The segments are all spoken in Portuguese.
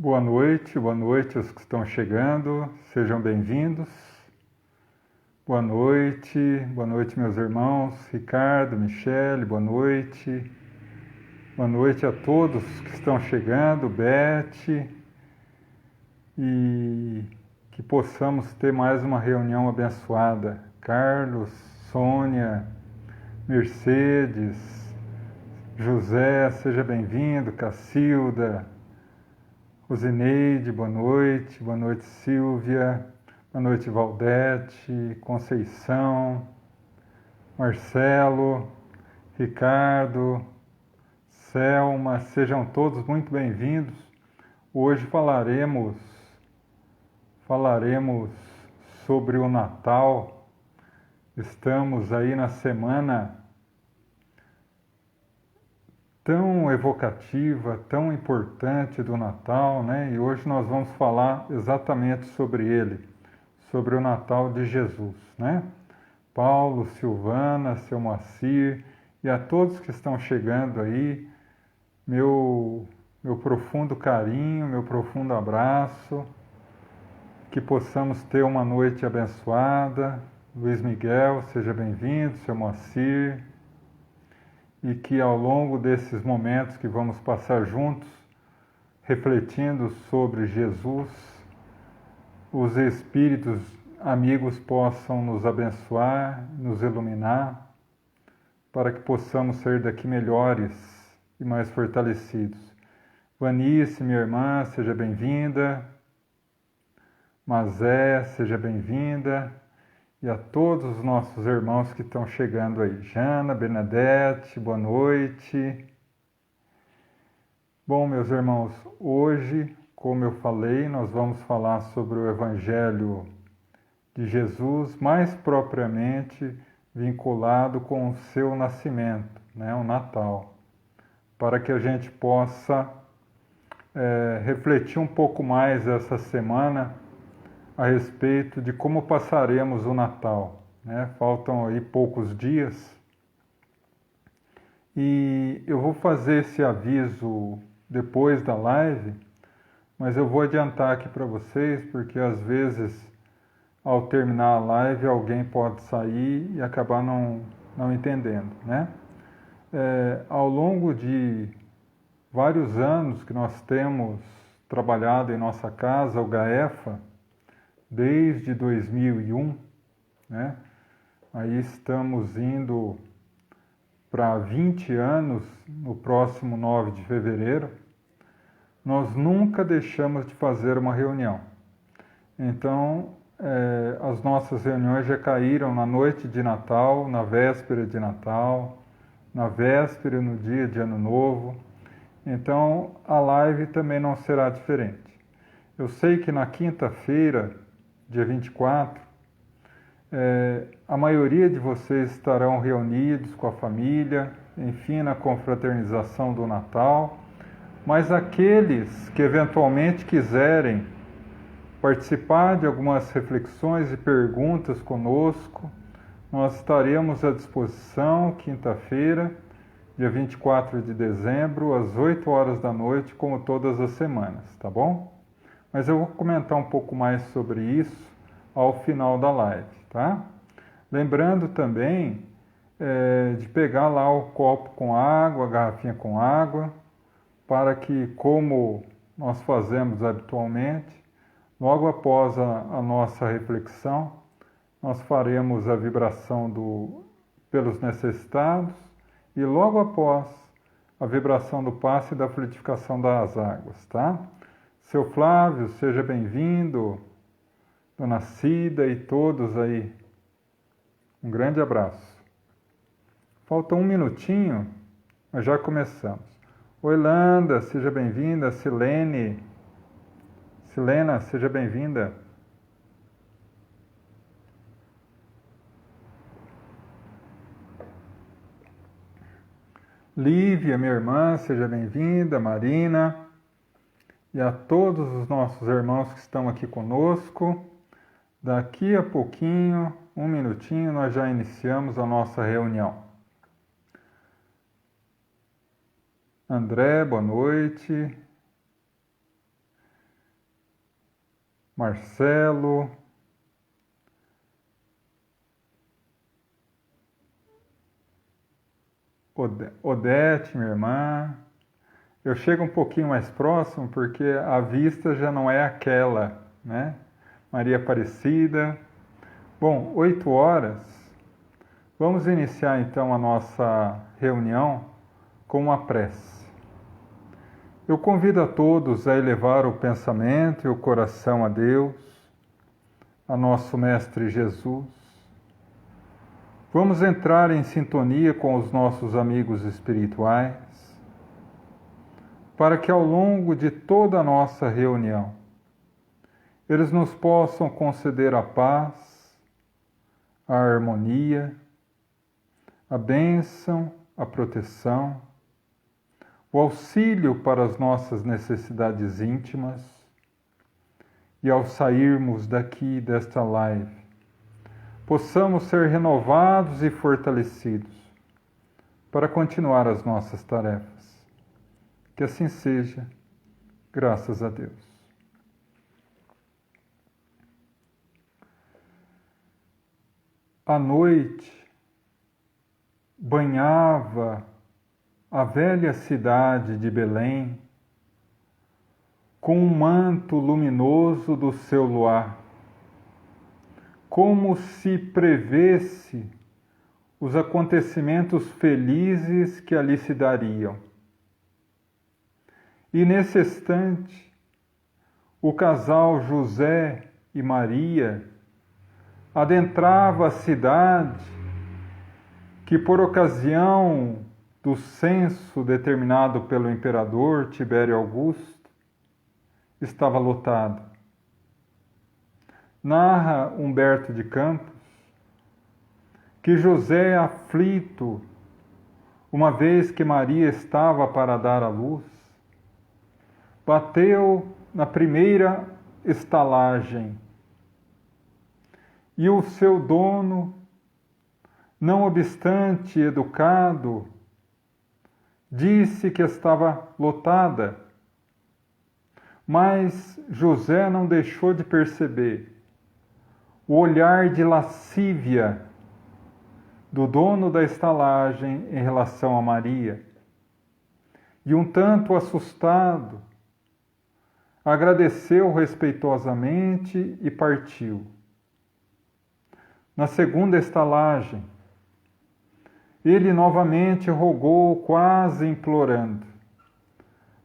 Boa noite aos que estão chegando, sejam bem-vindos. Boa noite meus irmãos, Ricardo, Michele, boa noite. Boa noite a todos que estão chegando, Beth, e que possamos ter mais uma reunião abençoada. Carlos, Sônia, Mercedes, José, seja bem-vindo, Cacilda, Rosineide, boa noite Silvia, boa noite Valdete, Conceição, Marcelo, Ricardo, Selma, sejam todos muito bem-vindos. Hoje falaremos sobre o Natal. Estamos aí na semana tão evocativa, tão importante do Natal, né? E hoje nós vamos falar exatamente sobre ele, sobre o Natal de Jesus, né? Paulo, Silvana, seu Moacir e a todos que estão chegando aí, meu profundo carinho, meu profundo abraço, que possamos ter uma noite abençoada. Luiz Miguel, seja bem-vindo, seu Moacir, e que ao longo desses momentos que vamos passar juntos, refletindo sobre Jesus, os espíritos amigos possam nos abençoar, nos iluminar, para que possamos sair daqui melhores e mais fortalecidos. Vanice, minha irmã, seja bem-vinda. Mazé, seja bem-vinda. E a todos os nossos irmãos que estão chegando aí. Jana, Bernadette, boa noite. Bom, meus irmãos, hoje, como eu falei, nós vamos falar sobre o Evangelho de Jesus, mais propriamente vinculado com o seu nascimento, né, o Natal, para que a gente possa refletir um pouco mais essa semana a respeito de como passaremos o Natal, né? Faltam aí poucos dias e eu vou fazer esse aviso depois da live, mas eu vou adiantar aqui para vocês, porque às vezes ao terminar a live alguém pode sair e acabar não entendendo, né? Ao longo de vários anos que nós temos trabalhado em nossa casa, o GAEFA, desde 2001, né? Aí estamos indo para 20 anos, no próximo 9 de fevereiro, nós nunca deixamos de fazer uma reunião. Então, as nossas reuniões já caíram na noite de Natal, na véspera de Natal, na véspera e no dia de Ano Novo. Então, a live também não será diferente. Eu sei que na quinta-feira, dia 24, a maioria de vocês estarão reunidos com a família, enfim, na confraternização do Natal, mas aqueles que eventualmente quiserem participar de algumas reflexões e perguntas conosco, nós estaremos à disposição quinta-feira, dia 24 de dezembro, às 8 horas da noite, como todas as semanas, tá bom? Mas eu vou comentar um pouco mais sobre isso ao final da live, tá? Lembrando também de pegar lá o copo com água, a garrafinha com água, para que, como nós fazemos habitualmente, logo após a nossa reflexão, nós faremos a vibração pelos necessitados e logo após a vibração do passe e da fluidificação das águas, tá? Seu Flávio, seja bem-vindo. Dona Cida e todos aí. Um grande abraço. Falta um minutinho, mas já começamos. Oi, Landa, seja bem-vinda. Silene. Silena, seja bem-vinda. Lívia, minha irmã, seja bem-vinda. Marina. E a todos os nossos irmãos que estão aqui conosco. Daqui a pouquinho, um minutinho, nós já iniciamos a nossa reunião. André, boa noite. Marcelo, Odete, minha irmã. Eu chego um pouquinho mais próximo porque a vista já não é aquela, né? Maria Aparecida. Bom, 8 horas. Vamos iniciar então a nossa reunião com uma prece. Eu convido a todos a elevar o pensamento e o coração a Deus, a nosso Mestre Jesus. Vamos entrar em sintonia com os nossos amigos espirituais, para que ao longo de toda a nossa reunião, eles nos possam conceder a paz, a harmonia, a bênção, a proteção, o auxílio para as nossas necessidades íntimas e ao sairmos daqui desta live, possamos ser renovados e fortalecidos para continuar as nossas tarefas. Que assim seja, graças a Deus. A noite banhava a velha cidade de Belém com um manto luminoso do seu luar, como se prevesse os acontecimentos felizes que ali se dariam. E nesse instante, o casal José e Maria adentrava a cidade que, por ocasião do censo determinado pelo imperador Tibério Augusto, estava lotada. Narra Humberto de Campos que José, aflito, uma vez que Maria estava para dar à luz, bateu na primeira estalagem e o seu dono, não obstante educado, disse que estava lotada, mas José não deixou de perceber o olhar de lascívia do dono da estalagem em relação a Maria. E um tanto assustado, agradeceu respeitosamente e partiu. Na segunda estalagem, ele novamente rogou, quase implorando,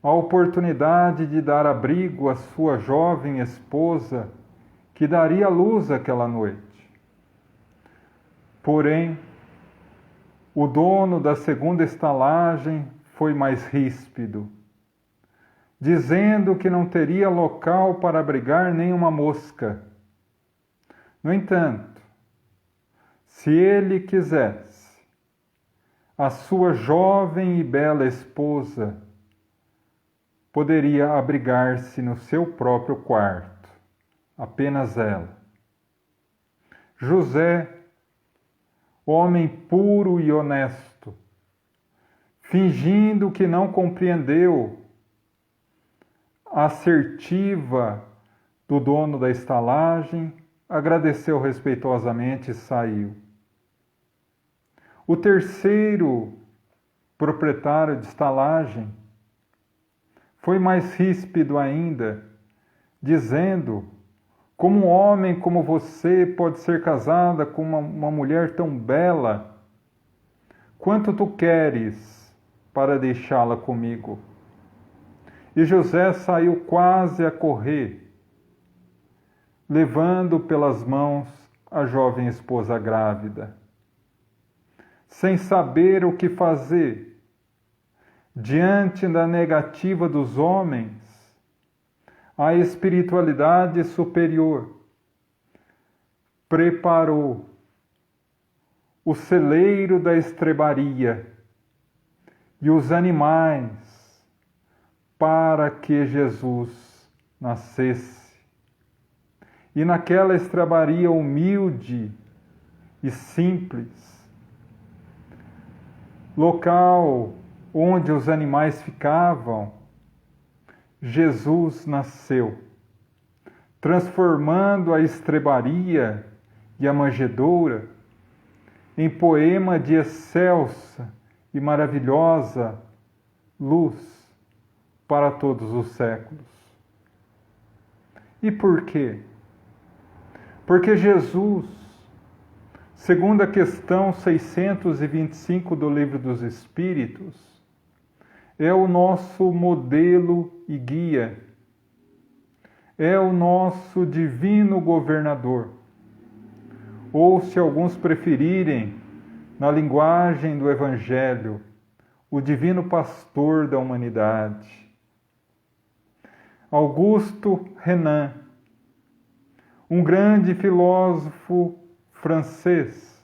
a oportunidade de dar abrigo à sua jovem esposa, que daria luz aquela noite. Porém, o dono da segunda estalagem foi mais ríspido, dizendo que não teria local para abrigar nenhuma mosca. No entanto, se ele quisesse, a sua jovem e bela esposa poderia abrigar-se no seu próprio quarto, apenas ela. José, homem puro e honesto, fingindo que não compreendeu a assertiva do dono da estalagem, agradeceu respeitosamente e saiu. O terceiro proprietário de estalagem foi mais ríspido ainda, dizendo: como um homem como você pode ser casada com uma mulher tão bela? Quanto tu queres para deixá-la comigo? E José saiu quase a correr, levando pelas mãos a jovem esposa grávida. Sem saber o que fazer, diante da negativa dos homens, a espiritualidade superior preparou o celeiro da estrebaria e os animais para que Jesus nascesse. E naquela estrebaria humilde e simples, local onde os animais ficavam, Jesus nasceu, transformando a estrebaria e a manjedoura em poema de excelsa e maravilhosa luz para todos os séculos. E por quê? Porque Jesus, segundo a questão 625 do Livro dos Espíritos, é o nosso modelo e guia, é o nosso divino governador, ou, se alguns preferirem, na linguagem do Evangelho, o divino pastor da humanidade. Augusto Renan, um grande filósofo francês,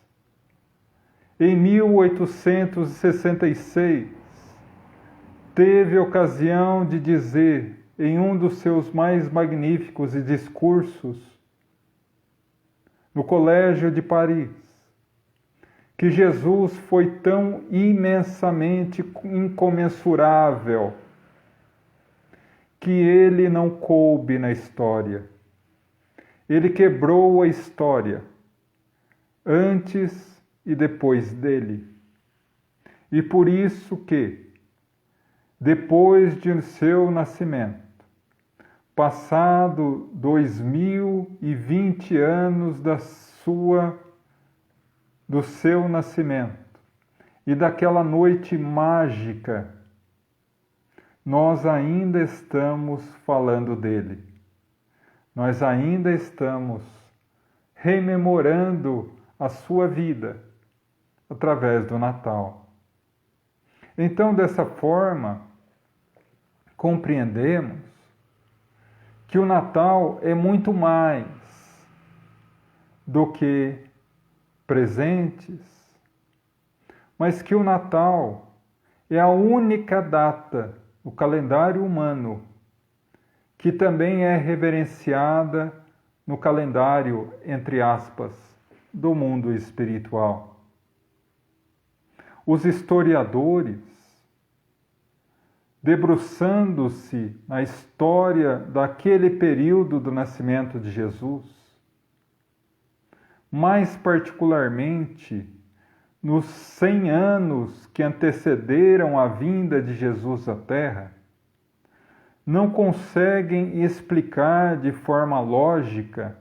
em 1866, teve ocasião de dizer em um dos seus mais magníficos discursos no Colégio de Paris, que Jesus foi tão imensamente incomensurável que ele não coube na história. Ele quebrou a história antes e depois dele. E por isso que, depois de seu nascimento, passado 2020 anos do seu nascimento e daquela noite mágica, nós ainda estamos falando dele. Nós ainda estamos rememorando a sua vida através do Natal. Então, dessa forma, compreendemos que o Natal é muito mais do que presentes, mas que o Natal é a única data no calendário humano que também é reverenciada no calendário, entre aspas, do mundo espiritual. Os historiadores, debruçando-se na história daquele período do nascimento de Jesus, mais particularmente nos 100 anos que antecederam a vinda de Jesus à Terra, não conseguem explicar de forma lógica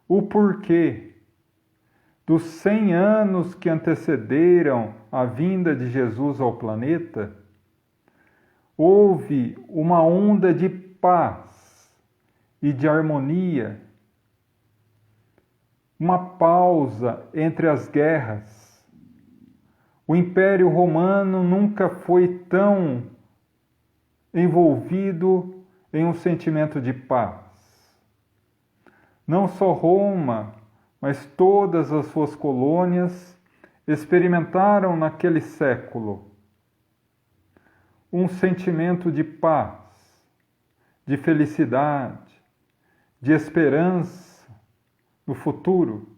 o porquê dos 100 anos que antecederam a vinda de Jesus ao planeta, houve uma onda de paz e de harmonia, uma pausa entre as guerras. O Império Romano nunca foi tão envolvido em um sentimento de paz. Não só Roma, mas todas as suas colônias experimentaram naquele século um sentimento de paz, de felicidade, de esperança no futuro.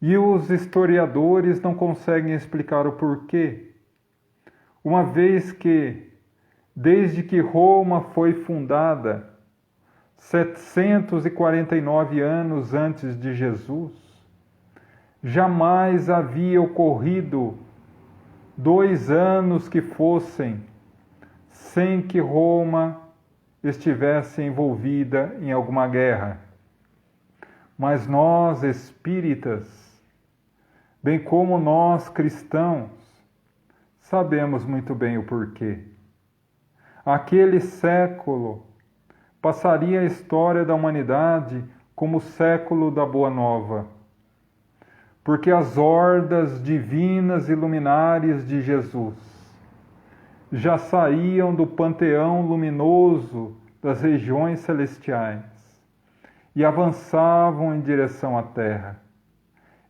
E os historiadores não conseguem explicar o porquê, uma vez que, desde que Roma foi fundada, 749 anos antes de Jesus, jamais havia ocorrido 2 anos que fossem sem que Roma estivesse envolvida em alguma guerra. Mas nós, espíritas, bem como nós, cristãos, sabemos muito bem o porquê. Aquele século passaria a história da humanidade como o século da Boa Nova, porque as hordas divinas e luminares de Jesus já saíam do panteão luminoso das regiões celestiais e avançavam em direção à Terra.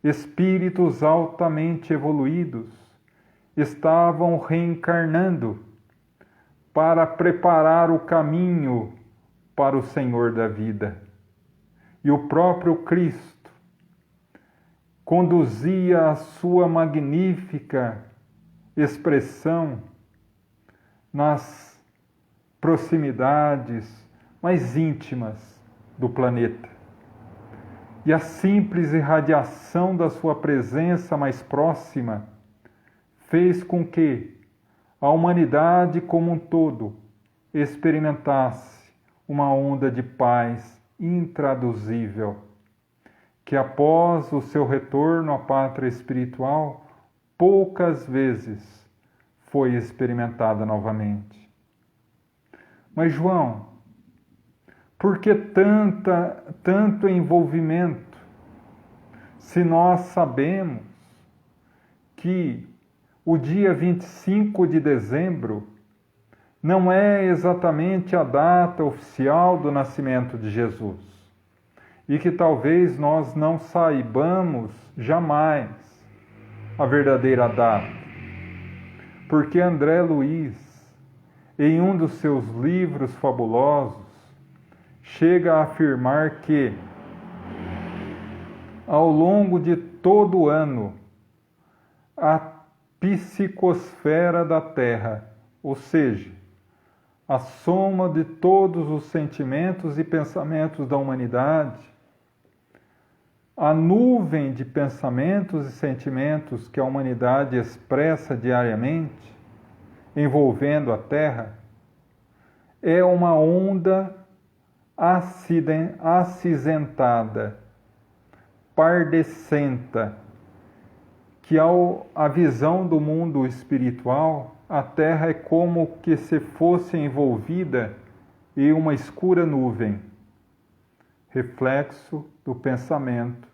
Espíritos altamente evoluídos estavam reencarnando para preparar o caminho para o Senhor da vida. E o próprio Cristo conduzia a sua magnífica expressão nas proximidades mais íntimas do planeta. E a simples irradiação da sua presença mais próxima fez com que a humanidade como um todo experimentasse uma onda de paz intraduzível, que após o seu retorno à pátria espiritual, poucas vezes foi experimentada novamente. Mas, João, por que tanto envolvimento, se nós sabemos que o dia 25 de dezembro não é exatamente a data oficial do nascimento de Jesus e que talvez nós não saibamos jamais a verdadeira data? Porque André Luiz, em um dos seus livros fabulosos, chega a afirmar que, ao longo de todo o ano, a psicosfera da Terra, ou seja, a soma de todos os sentimentos e pensamentos da humanidade, a nuvem de pensamentos e sentimentos que a humanidade expressa diariamente, envolvendo a Terra, é uma onda acinzentada, pardecenta, que a visão do mundo espiritual, a Terra é como que se fosse envolvida em uma escura nuvem, reflexo do pensamento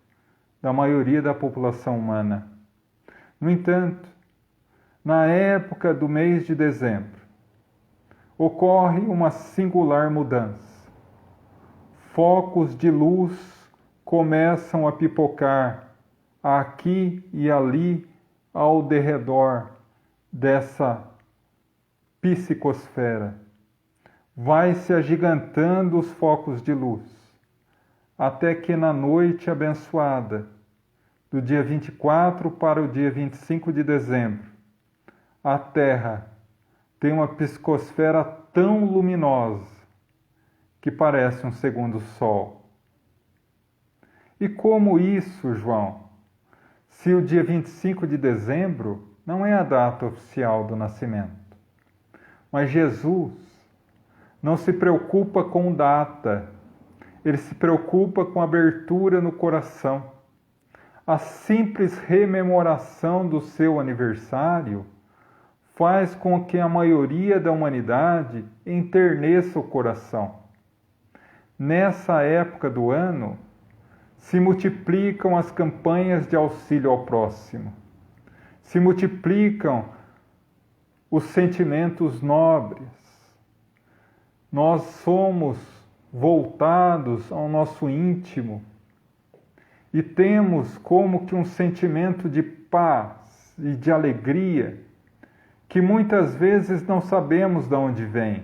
da maioria da população humana. No entanto, na época do mês de dezembro, ocorre uma singular mudança. Focos de luz começam a pipocar aqui e ali ao derredor dessa psicosfera. Vai se agigantando os focos de luz, até que na noite abençoada, do dia 24 para o dia 25 de dezembro, a Terra tem uma psicosfera tão luminosa que parece um segundo sol. E como isso, João? Se o dia 25 de dezembro não é a data oficial do nascimento. Mas Jesus não se preocupa com data, ele se preocupa com abertura no coração. A simples rememoração do seu aniversário faz com que a maioria da humanidade enterneça o coração. Nessa época do ano, se multiplicam as campanhas de auxílio ao próximo, se multiplicam os sentimentos nobres. Nós somos voltados ao nosso íntimo e temos como que um sentimento de paz e de alegria que muitas vezes não sabemos de onde vem.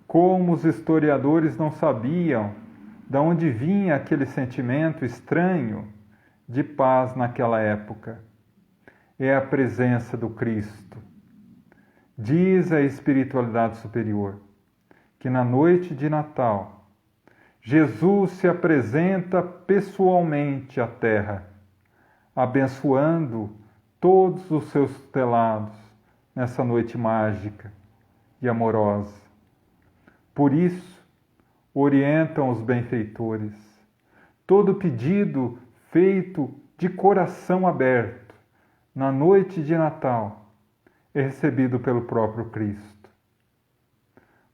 Como os historiadores não sabiam de onde vinha aquele sentimento estranho de paz naquela época. É a presença do Cristo. Diz a espiritualidade superior que na noite de Natal, Jesus se apresenta pessoalmente à Terra, abençoando todos os seus tutelados nessa noite mágica e amorosa. Por isso, orientam os benfeitores. Todo pedido feito de coração aberto na noite de Natal é recebido pelo próprio Cristo.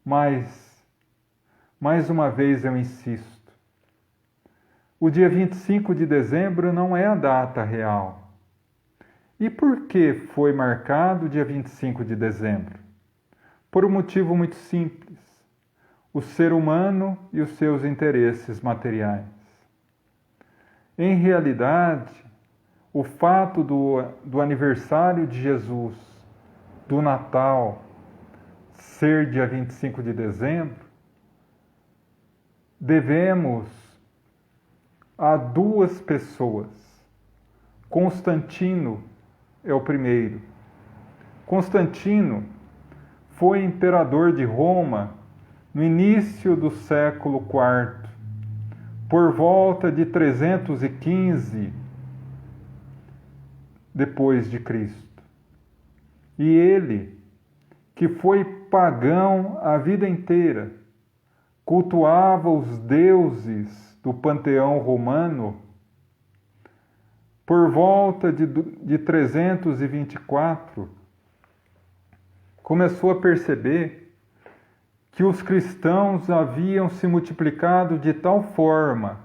Mas, mais uma vez eu insisto, o dia 25 de dezembro não é a data real. E por que foi marcado o dia 25 de dezembro? Por um motivo muito simples: o ser humano e os seus interesses materiais. Em realidade, o fato do aniversário de Jesus, do Natal, ser dia 25 de dezembro, devemos a duas pessoas. Constantino é o primeiro. Constantino foi imperador de Roma no início do século IV, por volta de 315 depois de Cristo. E ele, que foi pagão a vida inteira, cultuava os deuses do panteão romano, por volta de 324, começou a perceber que os cristãos haviam se multiplicado de tal forma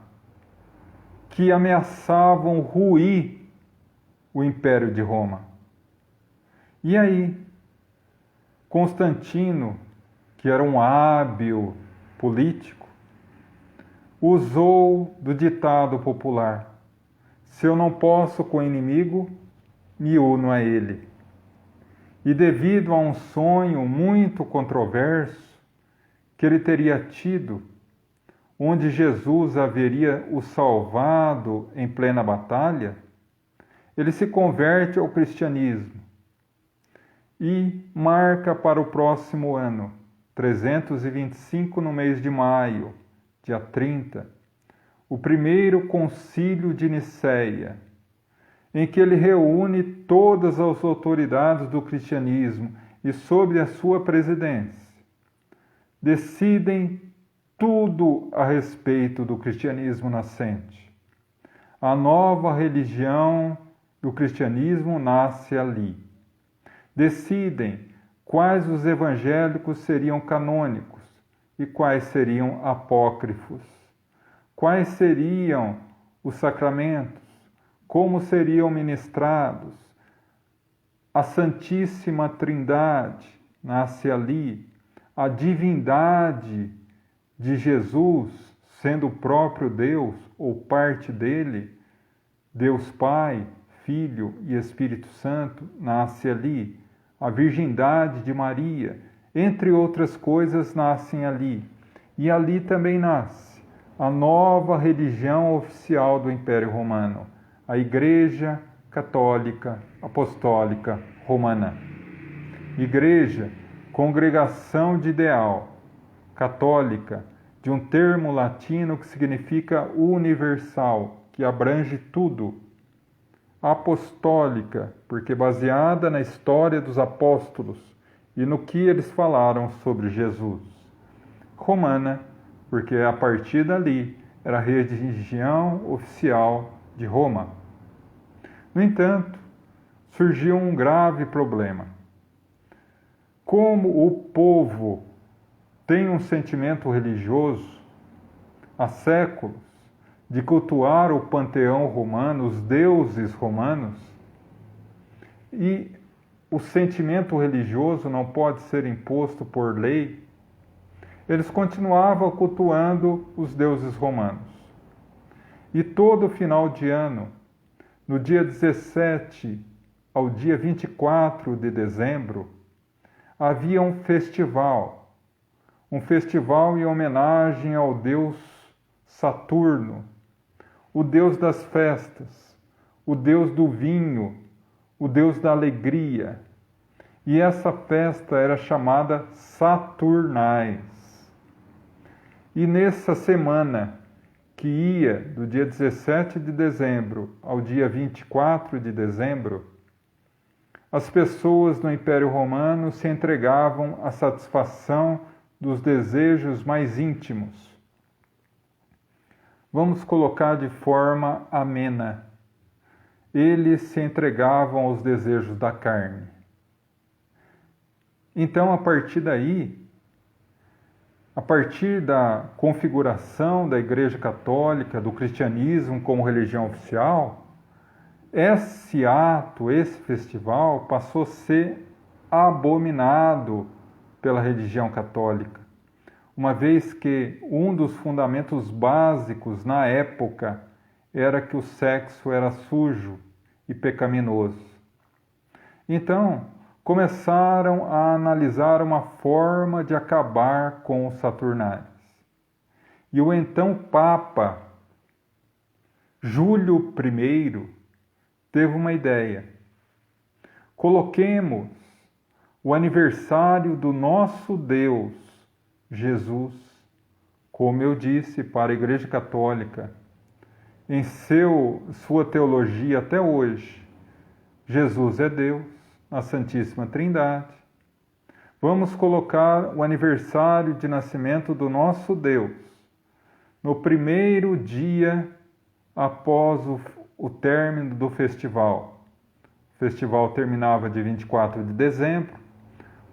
que ameaçavam ruir o Império de Roma. E aí, Constantino, que era um hábil político, usou do ditado popular: se eu não posso com o inimigo, me uno a ele. E devido a um sonho muito controverso que ele teria tido, onde Jesus haveria o salvado em plena batalha, ele se converte ao cristianismo e marca para o próximo ano, 325 no mês de maio, dia 30, o primeiro concílio de Nicéia, em que ele reúne todas as autoridades do cristianismo e, sob a sua presidência, decidem tudo a respeito do cristianismo nascente. A nova religião do cristianismo nasce ali. Decidem quais os evangélicos seriam canônicos e quais seriam apócrifos. Quais seriam os sacramentos, como seriam ministrados. A Santíssima Trindade nasce ali. A divindade de Jesus, sendo o próprio Deus ou parte dele, Deus Pai, Filho e Espírito Santo, nasce ali. A virgindade de Maria, entre outras coisas, nascem ali. E ali também nasce a nova religião oficial do Império Romano, a Igreja Católica Apostólica Romana. Igreja, congregação de ideal, católica, de um termo latino que significa universal, que abrange tudo. Apostólica, porque baseada na história dos apóstolos e no que eles falaram sobre Jesus. Romana, porque a partir dali era a religião oficial de Roma. No entanto, surgiu um grave problema. Como o povo tem um sentimento religioso há séculos, de cultuar o panteão romano, os deuses romanos, e o sentimento religioso não pode ser imposto por lei, eles continuavam cultuando os deuses romanos. E todo final de ano, no dia 17 ao dia 24 de dezembro, havia um festival em homenagem ao deus Saturno, o deus das festas, o deus do vinho, o deus da alegria. E essa festa era chamada Saturnais. E nessa semana, que ia do dia 17 de dezembro ao dia 24 de dezembro, as pessoas no Império Romano se entregavam à satisfação dos desejos mais íntimos. Vamos colocar de forma amena. Eles se entregavam aos desejos da carne. Então, a partir daí, a partir da configuração da Igreja Católica, do cristianismo como religião oficial, esse ato, esse festival, passou a ser abominado pela religião católica, uma vez que um dos fundamentos básicos na época era que o sexo era sujo e pecaminoso. Então, começaram a analisar uma forma de acabar com os Saturnais. E o então Papa Júlio I teve uma ideia. Coloquemos o aniversário do nosso Deus Jesus, como eu disse para a Igreja Católica, em sua teologia até hoje, Jesus é Deus, a Santíssima Trindade. Vamos colocar o aniversário de nascimento do nosso Deus no primeiro dia após o término do festival. O festival terminava de 24 de dezembro.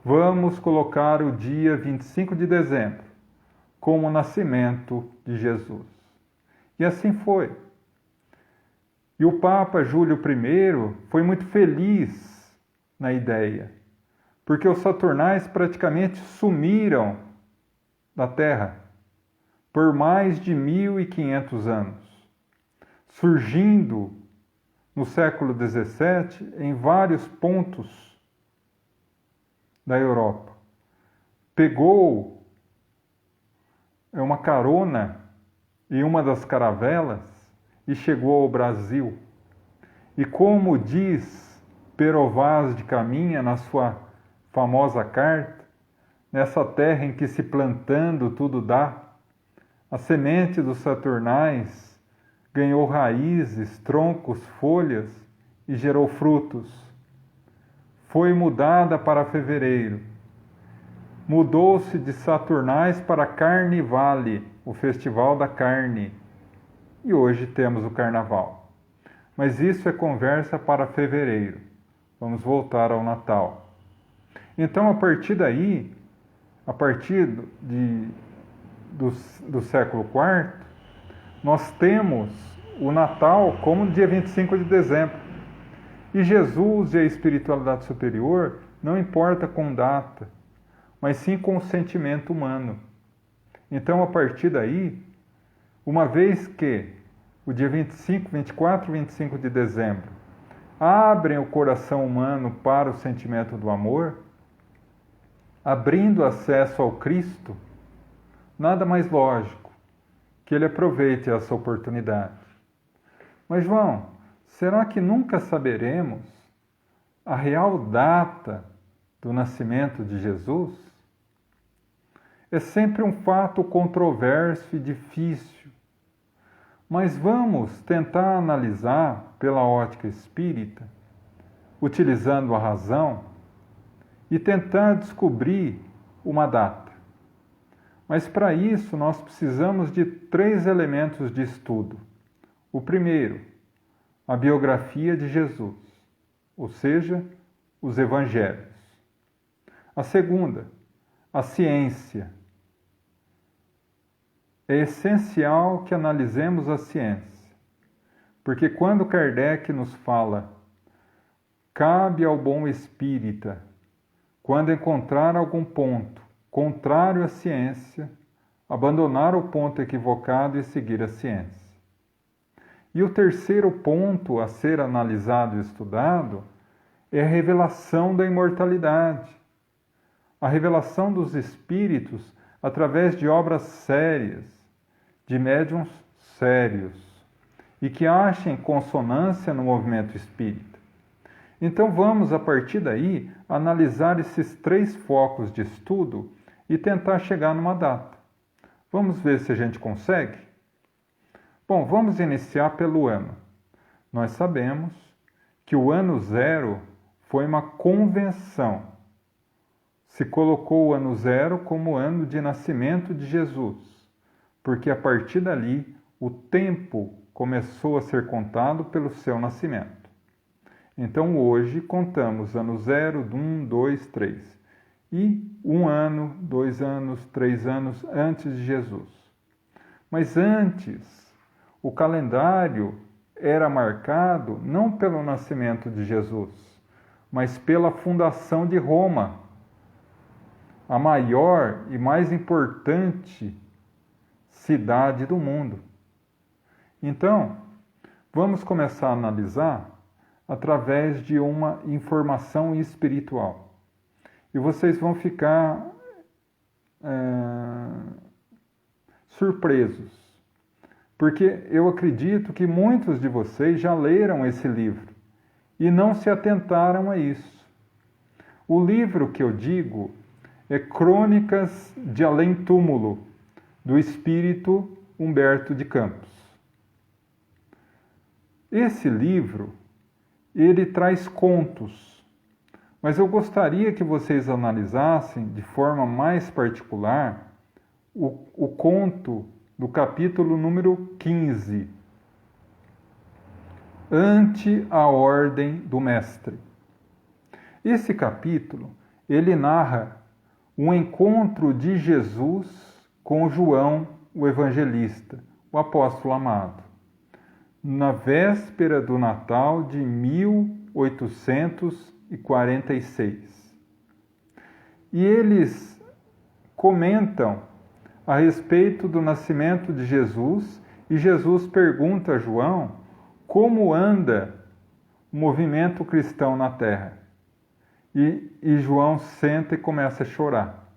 Vamos colocar o dia 25 de dezembro como o nascimento de Jesus. E assim foi. E o Papa Júlio I foi muito feliz na ideia, porque os saturnais praticamente sumiram da Terra por mais de 1500 anos, surgindo no século XVII em vários pontos da Europa. Pegou uma carona em uma das caravelas e chegou ao Brasil. E como diz Pero Vaz de Caminha na sua famosa carta, nessa terra em que se plantando tudo dá, a semente dos saturnais ganhou raízes, troncos, folhas e gerou frutos. Foi mudada para fevereiro. Mudou-se de Saturnais para Carnivale, o Festival da Carne. E hoje temos o Carnaval. Mas isso é conversa para fevereiro. Vamos voltar ao Natal. Então, a partir daí, a partir do século IV, nós temos o Natal como dia 25 de dezembro. E Jesus e a espiritualidade superior não importa com data, mas sim com o sentimento humano. Então, a partir daí, uma vez que o dia 24 e 25 de dezembro abrem o coração humano para o sentimento do amor, abrindo acesso ao Cristo, nada mais lógico que ele aproveite essa oportunidade. Mas, João, será que nunca saberemos a real data do nascimento de Jesus? É sempre um fato controverso e difícil, mas vamos tentar analisar pela ótica espírita, utilizando a razão, e tentar descobrir uma data. Mas para isso nós precisamos de 3 elementos de estudo. O primeiro, a biografia de Jesus, ou seja, os evangelhos. A segunda, a ciência. É essencial que analisemos a ciência, porque quando Kardec nos fala, cabe ao bom espírita, quando encontrar algum ponto contrário à ciência, abandonar o ponto equivocado e seguir a ciência. E o terceiro ponto a ser analisado e estudado é a revelação da imortalidade, a revelação dos espíritos através de obras sérias, de médiuns sérios, e que achem consonância no movimento espírita. Então vamos, a partir daí, analisar esses 3 focos de estudo e tentar chegar numa data. Vamos ver se a gente consegue? Bom, vamos iniciar pelo ano. Nós sabemos que o ano 0 foi uma convenção. Se colocou o ano 0 como o ano de nascimento de Jesus, porque a partir dali o tempo começou a ser contado pelo seu nascimento. Então hoje contamos ano 0, 1, 2, 3. E 1 ano, 2 anos, 3 anos antes de Jesus. Mas antes, o calendário era marcado não pelo nascimento de Jesus, mas pela fundação de Roma, a maior e mais importante cidade do mundo. Então, vamos começar a analisar através de uma informação espiritual. E vocês vão ficar surpresos, porque eu acredito que muitos de vocês já leram esse livro e não se atentaram a isso. O livro que eu digo é Crônicas de Além Túmulo, do espírito Humberto de Campos. Esse livro, ele traz contos, mas eu gostaria que vocês analisassem de forma mais particular o conto do capítulo número 15, Ante a Ordem do Mestre. Esse capítulo, ele narra um encontro de Jesus com João, o evangelista, o apóstolo amado, na véspera do Natal de 1846. E eles comentam a respeito do nascimento de Jesus, e Jesus pergunta a João como anda o movimento cristão na terra. E João senta e começa a chorar,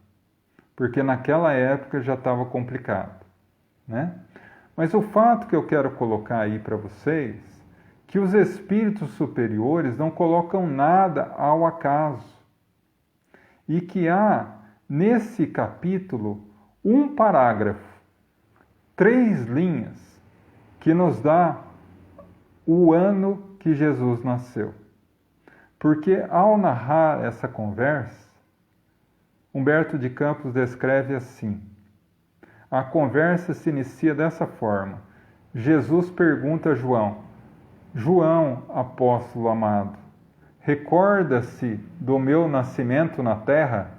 porque naquela época já estava complicado, né? Mas o fato que eu quero colocar aí para vocês, que os espíritos superiores não colocam nada ao acaso, e que há nesse capítulo um parágrafo, 3 linhas, que nos dá o ano que Jesus nasceu. Porque ao narrar essa conversa, Humberto de Campos descreve assim: a conversa se inicia dessa forma. Jesus pergunta a João: João, apóstolo amado, recorda-se do meu nascimento na terra?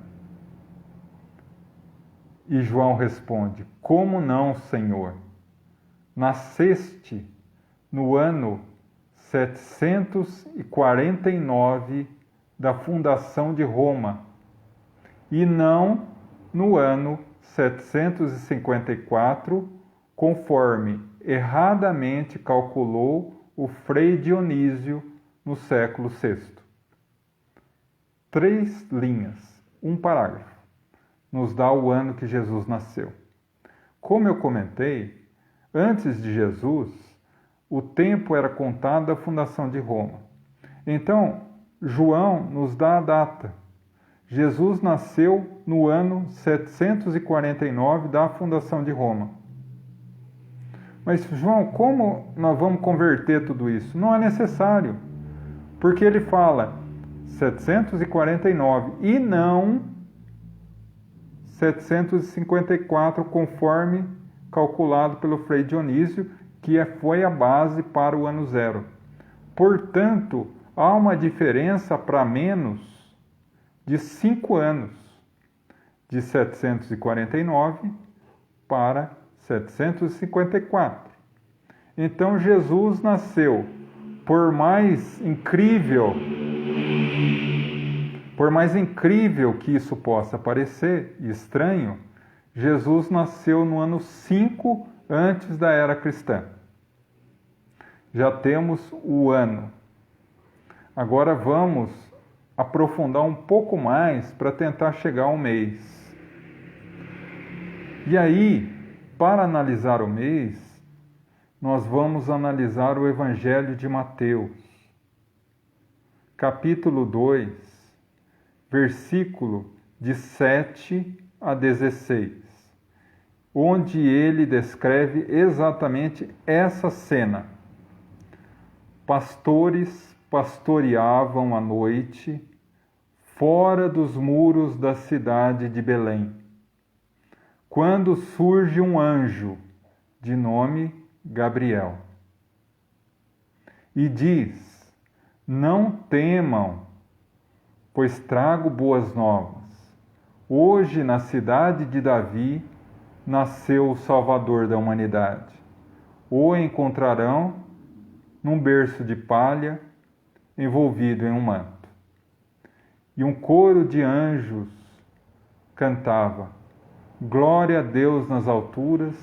E João responde: como não, Senhor? Nasceste no ano 749 da fundação de Roma, e não no ano 754, conforme erradamente calculou o Frei Dionísio no século VI. 3 linhas, um parágrafo, nos dá o ano que Jesus nasceu. Como eu comentei, antes de Jesus, o tempo era contado da fundação de Roma. Então, João nos dá a data. Jesus nasceu no ano 749 da fundação de Roma. Mas, João, como nós vamos converter tudo isso? Não é necessário, porque ele fala 749 e não 754, conforme calculado pelo Frei Dionísio, que foi a base para o ano zero. Portanto, há uma diferença para menos de 5 anos, de 749 para 754. Então, Jesus nasceu, por mais incrível que isso possa parecer estranho, Jesus nasceu no ano 5 antes da era cristã. Já temos o ano. Agora vamos aprofundar um pouco mais para tentar chegar ao mês. E aí, para analisar o mês, nós vamos analisar o Evangelho de Mateus, capítulo 2, versículo de 7 a 16, onde ele descreve exatamente essa cena. Pastores pastoreavam à noite fora dos muros da cidade de Belém, quando surge um anjo de nome Gabriel e diz: não temam, pois trago boas novas. Hoje, na cidade de Davi, nasceu o Salvador da humanidade. O encontrarão num berço de palha, envolvido em um manto. E um coro de anjos cantava: glória a Deus nas alturas,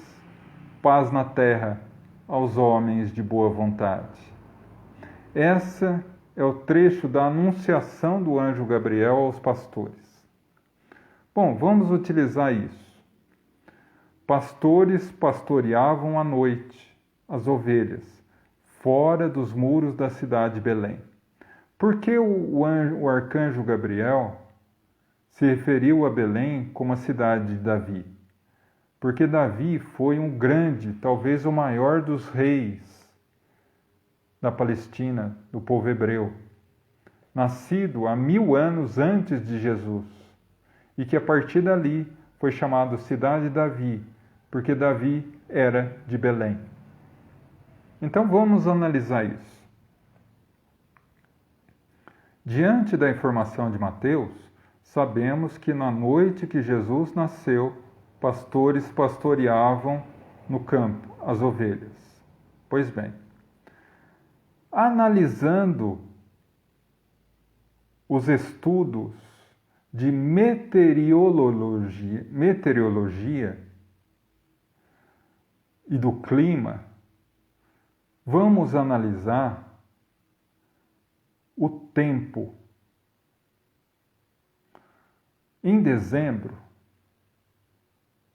paz na terra aos homens de boa vontade. Essa é o trecho da anunciação do anjo Gabriel aos pastores. Bom, vamos utilizar isso. Pastores pastoreavam à noite as ovelhas, fora dos muros da cidade de Belém. Por que o arcanjo Gabriel se referiu a Belém como a cidade de Davi, porque Davi foi um grande, talvez o maior dos reis da Palestina, do povo hebreu, nascido há 1000 anos antes de Jesus, e que a partir dali foi chamado Cidade de Davi, porque Davi era de Belém. Então vamos analisar isso. Diante da informação de Mateus, sabemos que na noite que Jesus nasceu, pastores pastoreavam no campo as ovelhas. Pois bem, analisando os estudos de meteorologia e do clima, vamos analisar o tempo. Em dezembro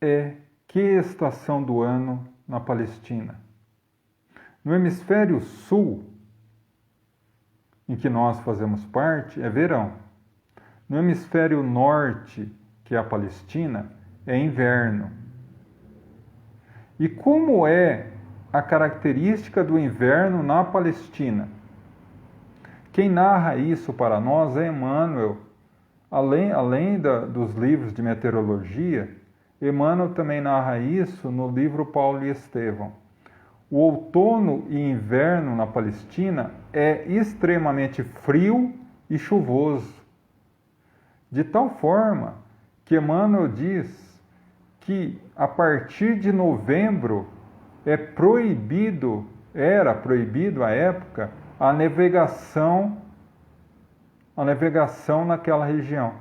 é que estação do ano na Palestina? No hemisfério sul, em que nós fazemos parte, é verão. No hemisfério norte, que é a Palestina, é inverno. E como é a característica do inverno na Palestina? Quem narra isso para nós é Emmanuel. Além dos livros de meteorologia, Emmanuel também narra isso no livro Paulo e Estevão. O outono e inverno na Palestina é extremamente frio e chuvoso, de tal forma que Emmanuel diz que a partir de novembro era proibido à época a navegação naquela região.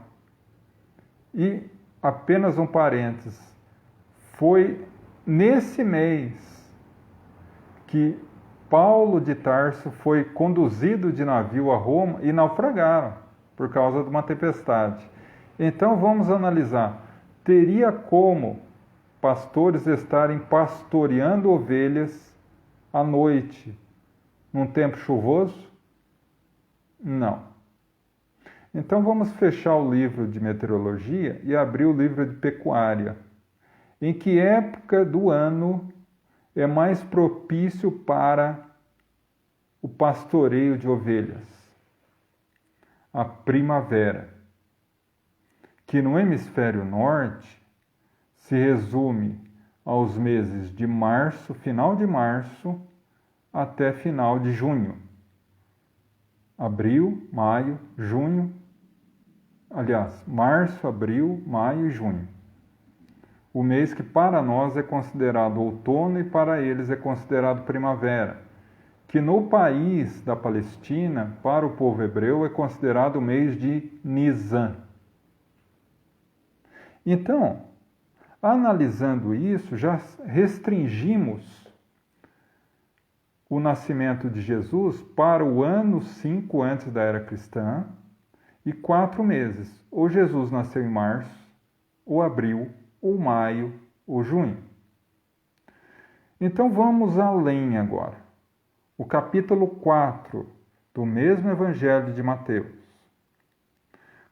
E apenas um parênteses, foi nesse mês que Paulo de Tarso foi conduzido de navio a Roma e naufragaram por causa de uma tempestade. Então vamos analisar. Teria como pastores estarem pastoreando ovelhas à noite, num tempo chuvoso? Não. Então vamos fechar o livro de meteorologia e abrir o livro de pecuária. Em que época do ano é mais propício para o pastoreio de ovelhas? A primavera, que no hemisfério norte se resume aos meses de março, final de março, até final de junho. Abril, maio, junho. Aliás, março, abril, maio e junho. O mês que para nós é considerado outono e para eles é considerado primavera. Que no país da Palestina, para o povo hebreu, é considerado o mês de Nisan. Então, analisando isso, já restringimos o nascimento de Jesus para o ano 5 antes da era cristã e 4 meses. Ou Jesus nasceu em março, ou abril, ou maio, ou junho. Então vamos além agora. O capítulo 4 do mesmo Evangelho de Mateus.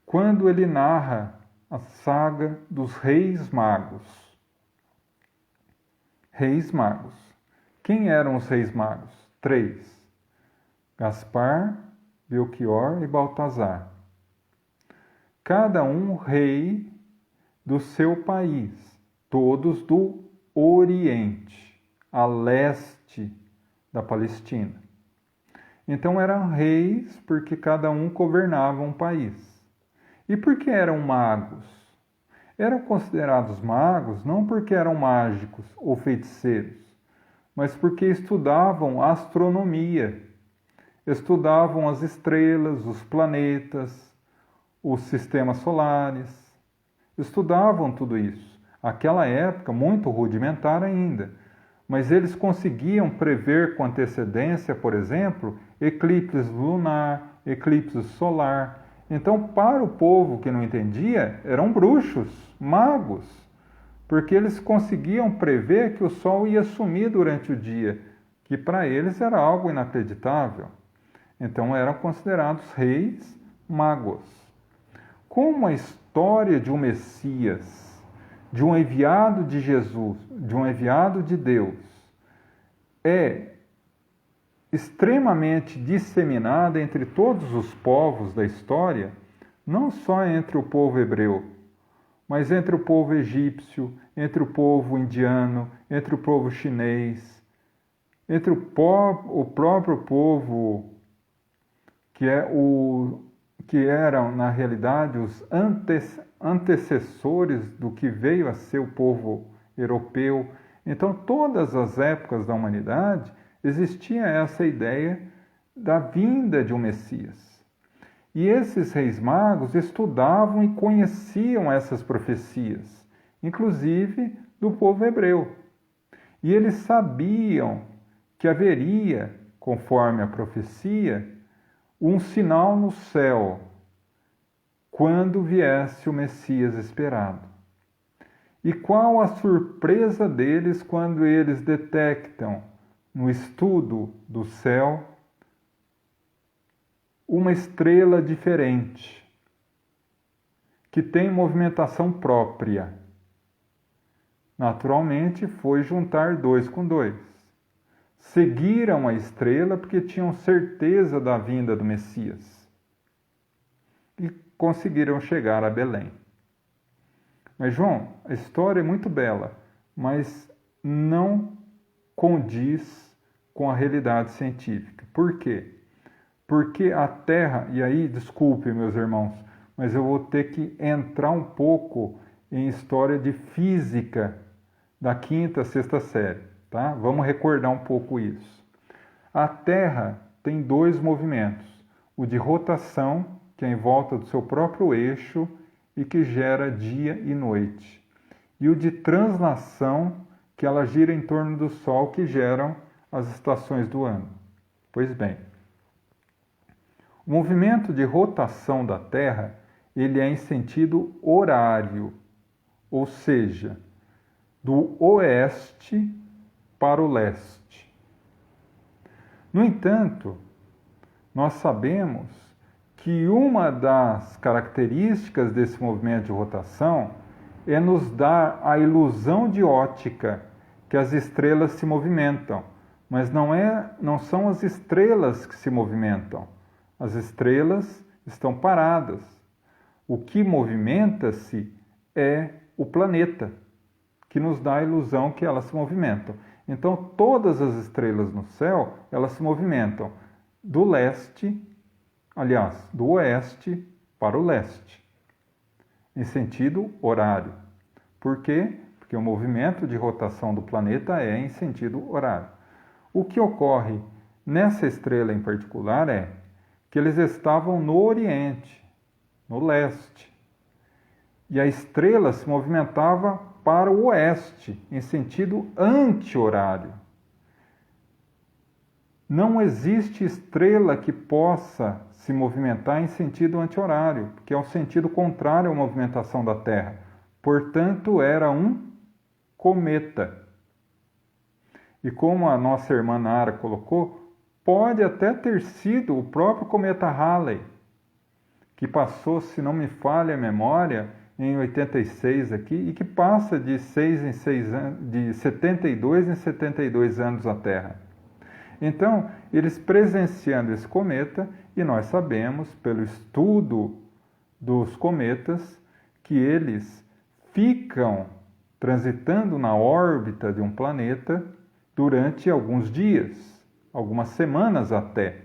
Quando ele narra a saga dos Reis Magos. Reis Magos. Quem eram os Reis Magos? 3. Gaspar, Belchior e Baltazar. Cada um rei do seu país, todos do Oriente, a leste da Palestina. Então eram reis porque cada um governava um país. E por que eram magos? Eram considerados magos não porque eram mágicos ou feiticeiros, mas porque estudavam astronomia, estudavam as estrelas, os planetas, os sistemas solares, estudavam tudo isso. Aquela época, muito rudimentar ainda, mas eles conseguiam prever com antecedência, por exemplo, eclipses lunar, eclipses solar. Então, para o povo que não entendia, eram bruxos, magos, porque eles conseguiam prever que o sol ia sumir durante o dia, que para eles era algo inacreditável. Então, eram considerados reis magos. como a história de um Messias, de um enviado de Jesus, de um enviado de Deus, é extremamente disseminada entre todos os povos da história, não só entre o povo hebreu, mas entre o povo egípcio, entre o povo indiano, entre o povo chinês, entre o próprio povo que eram, na realidade, os antecessores do que veio a ser o povo europeu. Então, todas as épocas da humanidade, existia essa ideia da vinda de um Messias. E esses reis magos estudavam e conheciam essas profecias, inclusive do povo hebreu. E eles sabiam que haveria, conforme a profecia, um sinal no céu quando viesse o Messias esperado. E qual a surpresa deles quando eles detectam no estudo do céu uma estrela diferente, que tem movimentação própria. Naturalmente, foi juntar 2 com 2. Seguiram a estrela porque tinham certeza da vinda do Messias. E conseguiram chegar a Belém. Mas, João, a história é muito bela, mas não condiz com a realidade científica. Por quê? Porque a Terra, e aí, desculpe, meus irmãos, mas eu vou ter que entrar um pouco em história de física da 5ª, 6ª série, tá? Vamos recordar um pouco isso. A Terra tem 2 movimentos, o de rotação, que é em volta do seu próprio eixo e que gera dia e noite, e o de translação, que ela gira em torno do Sol, que geram as estações do ano. Pois bem, o movimento de rotação da Terra, ele é em sentido horário, ou seja, do oeste para o leste. No entanto, nós sabemos que uma das características desse movimento de rotação é nos dar a ilusão de ótica que as estrelas se movimentam, mas não são as estrelas que se movimentam. As estrelas estão paradas. O que movimenta-se é o planeta, que nos dá a ilusão que elas se movimentam. Então, todas as estrelas no céu, elas se movimentam do oeste para o leste, em sentido horário. Por quê? Porque o movimento de rotação do planeta é em sentido horário. O que ocorre nessa estrela em particular é que eles estavam no Oriente, no leste. E a estrela se movimentava para o oeste, em sentido anti-horário. Não existe estrela que possa se movimentar em sentido anti-horário, que é o sentido contrário à movimentação da Terra. Portanto, era um cometa. E como a nossa irmã Nara colocou, pode até ter sido o próprio cometa Halley, que passou, se não me falha a memória, em 86 aqui, e que passa de 72 em 72 anos a Terra. Então, eles presenciando esse cometa, e nós sabemos, pelo estudo dos cometas, que eles ficam transitando na órbita de um planeta durante alguns dias, algumas semanas até,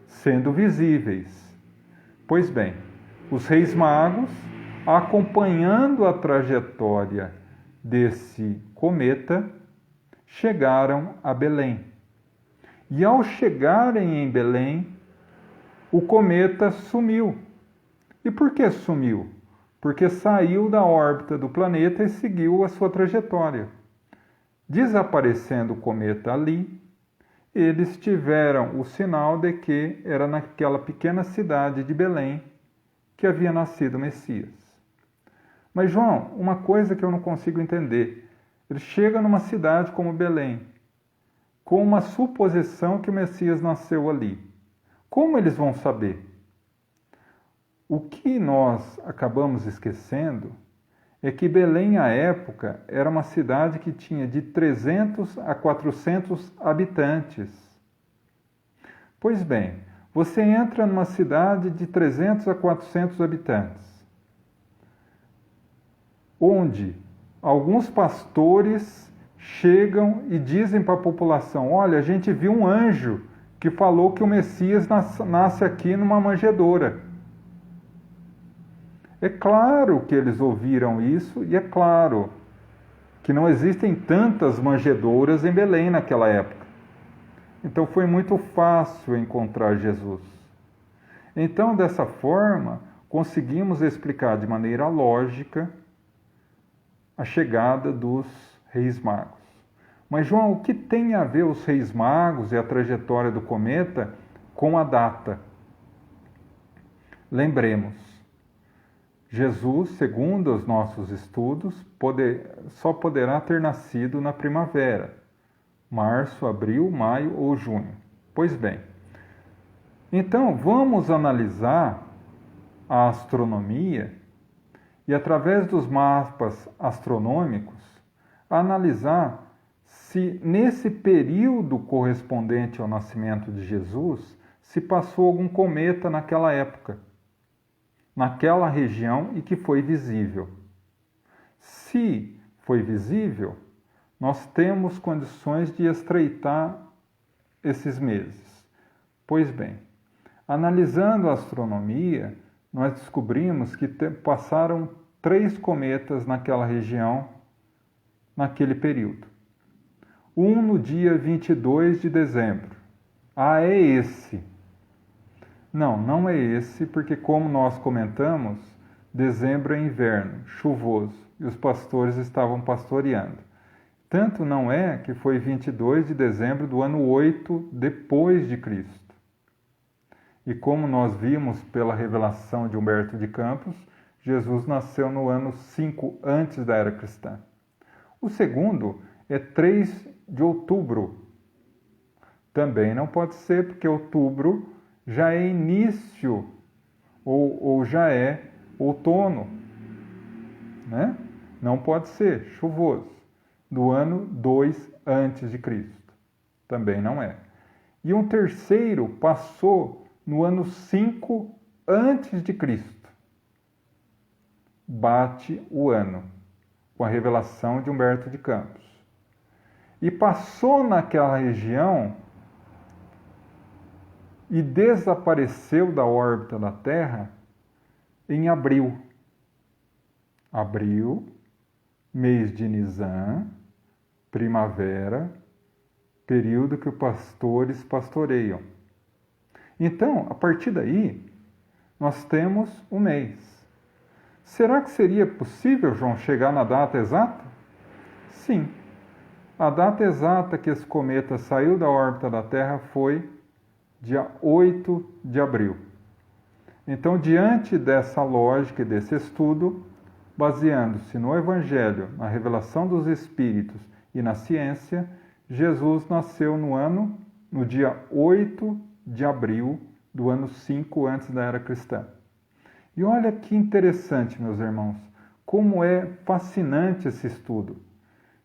sendo visíveis. Pois bem, os reis magos, acompanhando a trajetória desse cometa, chegaram a Belém. E ao chegarem em Belém, o cometa sumiu. E por que sumiu? Porque saiu da órbita do planeta e seguiu a sua trajetória. Desaparecendo o cometa ali, eles tiveram o sinal de que era naquela pequena cidade de Belém que havia nascido o Messias. Mas, João, uma coisa que eu não consigo entender. Ele chega numa cidade como Belém, com uma suposição que o Messias nasceu ali. Como eles vão saber? O que nós acabamos esquecendo é que Belém, à época, era uma cidade que tinha de 300 a 400 habitantes. Pois bem, você entra numa cidade de 300 a 400 habitantes, onde alguns pastores chegam e dizem para a população: olha, a gente viu um anjo que falou que o Messias nasce aqui numa manjedoura. É claro que eles ouviram isso e é claro que não existem tantas manjedouras em Belém naquela época. Então foi muito fácil encontrar Jesus. Então, dessa forma, conseguimos explicar de maneira lógica a chegada dos Reis Magos. Mas, João, o que tem a ver os Reis Magos e a trajetória do cometa com a data? Lembremos, Jesus, segundo os nossos estudos, só poderá ter nascido na primavera, março, abril, maio ou junho. Pois bem, então vamos analisar a astronomia e, através dos mapas astronômicos, analisar se nesse período correspondente ao nascimento de Jesus se passou algum cometa naquela época, naquela região e que foi visível. Se foi visível, nós temos condições de estreitar esses meses. Pois bem, analisando a astronomia, nós descobrimos que passaram 3 cometas naquela região, naquele período. Um no dia 22 de dezembro. Ah, é esse. Não, não é esse, porque como nós comentamos, dezembro é inverno, chuvoso, e os pastores estavam pastoreando. Tanto não é que foi 22 de dezembro do ano 8 depois de Cristo. E como nós vimos pela revelação de Humberto de Campos, Jesus nasceu no ano 5 antes da era cristã. O segundo é 3 de outubro. Também não pode ser, porque outubro já é início ou já é outono, né? Não pode ser chuvoso. Do ano 2 antes de Cristo. Também não é. E um terceiro passou no ano 5 antes de Cristo. Bate o ano, com a revelação de Humberto de Campos. E passou naquela região e desapareceu da órbita da Terra em abril. Abril, mês de Nisan, primavera, período que os pastores pastoreiam. Então, a partir daí, nós temos um mês. Será que seria possível, João, chegar na data exata? Sim. A data exata que esse cometa saiu da órbita da Terra foi dia 8 de abril. Então, diante dessa lógica e desse estudo, baseando-se no Evangelho, na revelação dos Espíritos e na ciência, Jesus nasceu no dia 8 de abril do ano 5 antes da era cristã. E olha que interessante, meus irmãos, como é fascinante esse estudo.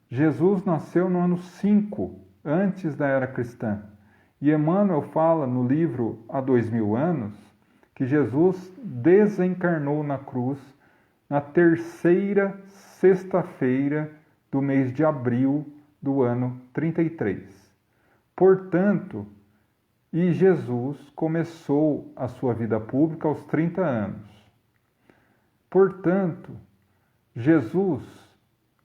Jesus nasceu no ano 5 antes da era cristã. E Emmanuel fala no livro Há 2000 anos que Jesus desencarnou na cruz na terceira sexta-feira do mês de abril do ano 33. Portanto, e Jesus começou a sua vida pública aos 30 anos. Portanto, Jesus,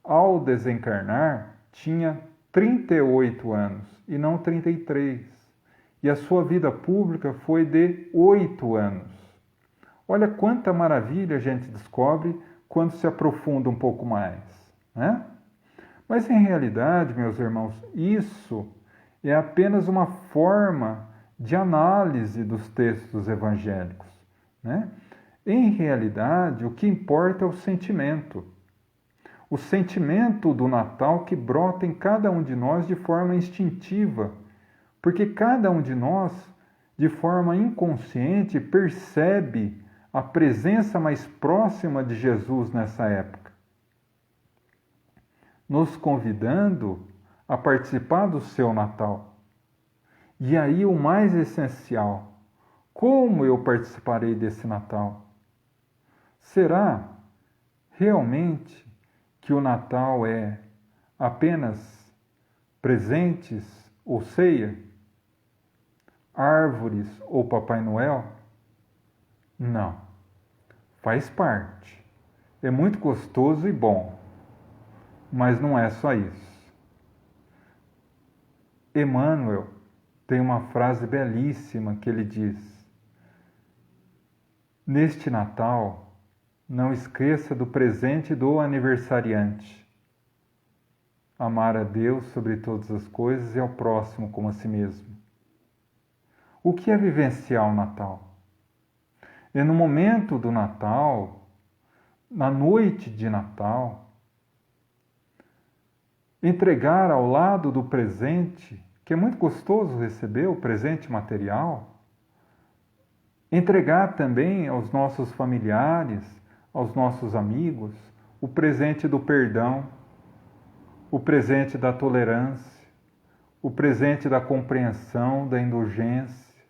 ao desencarnar, tinha 38 anos e não 33. E a sua vida pública foi de 8 anos. Olha quanta maravilha a gente descobre quando se aprofunda um pouco mais, né? Mas em realidade, meus irmãos, isso é apenas uma forma de análise dos textos evangélicos, né? Em realidade, o que importa é o sentimento. O sentimento do Natal que brota em cada um de nós de forma instintiva, porque cada um de nós, de forma inconsciente, percebe a presença mais próxima de Jesus nessa época, nos convidando a participar do seu Natal. E aí o mais essencial, como eu participarei desse Natal? Será realmente que o Natal é apenas presentes ou ceia? Árvores ou Papai Noel? Não. Faz parte. É muito gostoso e bom. Mas não é só isso. Emmanuel tem uma frase belíssima que ele diz: neste Natal, não esqueça do presente do aniversariante. Amar a Deus sobre todas as coisas e ao próximo como a si mesmo. O que é vivenciar o Natal? É no momento do Natal, na noite de Natal, entregar ao lado do presente, que é muito gostoso receber o presente material, entregar também aos nossos familiares, aos nossos amigos, o presente do perdão, o presente da tolerância, o presente da compreensão, da indulgência,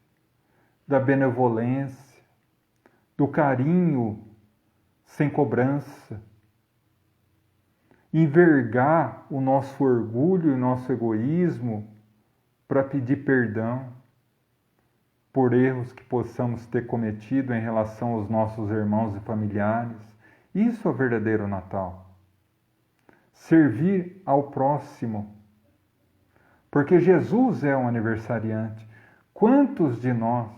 da benevolência, do carinho sem cobrança, envergar o nosso orgulho e o nosso egoísmo para pedir perdão por erros que possamos ter cometido em relação aos nossos irmãos e familiares. Isso é o verdadeiro Natal. Servir ao próximo. Porque Jesus é um aniversariante. Quantos de nós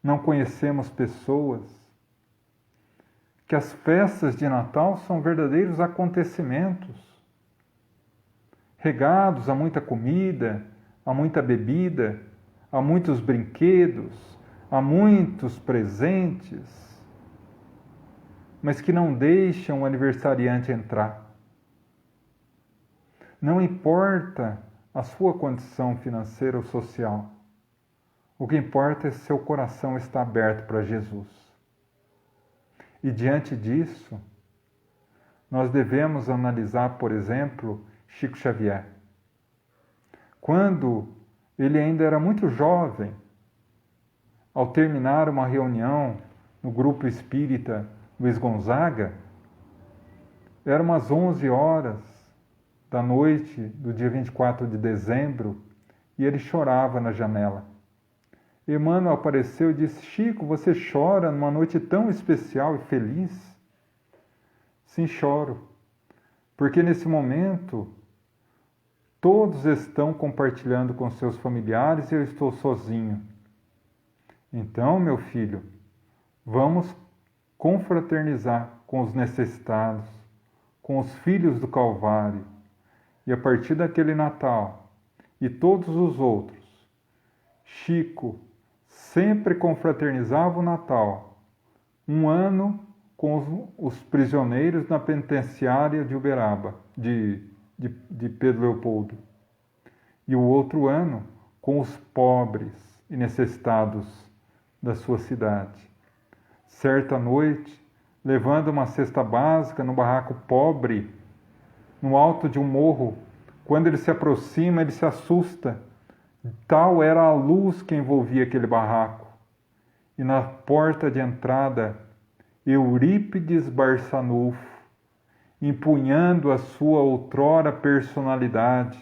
não conhecemos pessoas que as festas de Natal são verdadeiros acontecimentos, regados a muita comida, a muita bebida, a muitos brinquedos, a muitos presentes, mas que não deixam o aniversariante entrar. Não importa a sua condição financeira ou social. O que importa é se seu coração está aberto para Jesus. E diante disso, nós devemos analisar, por exemplo, Chico Xavier. Quando ele ainda era muito jovem, ao terminar uma reunião no grupo espírita Luiz Gonzaga, eram umas 11 horas da noite do dia 24 de dezembro e ele chorava na janela. Emmanuel apareceu e disse: Chico, você chora numa noite tão especial e feliz? Sim, choro, porque nesse momento todos estão compartilhando com seus familiares e eu estou sozinho. Então, meu filho, vamos confraternizar com os necessitados, com os filhos do Calvário. E a partir daquele Natal e todos os outros, Chico sempre confraternizava o Natal, um ano com os prisioneiros na penitenciária de Uberaba, de Pedro Leopoldo, e o outro ano com os pobres e necessitados da sua cidade. Certa noite, levando uma cesta básica no barraco pobre, no alto de um morro, quando ele se aproxima, ele se assusta. Tal era a luz que envolvia aquele barraco. E na porta de entrada, Eurípides Barçanufo, empunhando a sua outrora personalidade,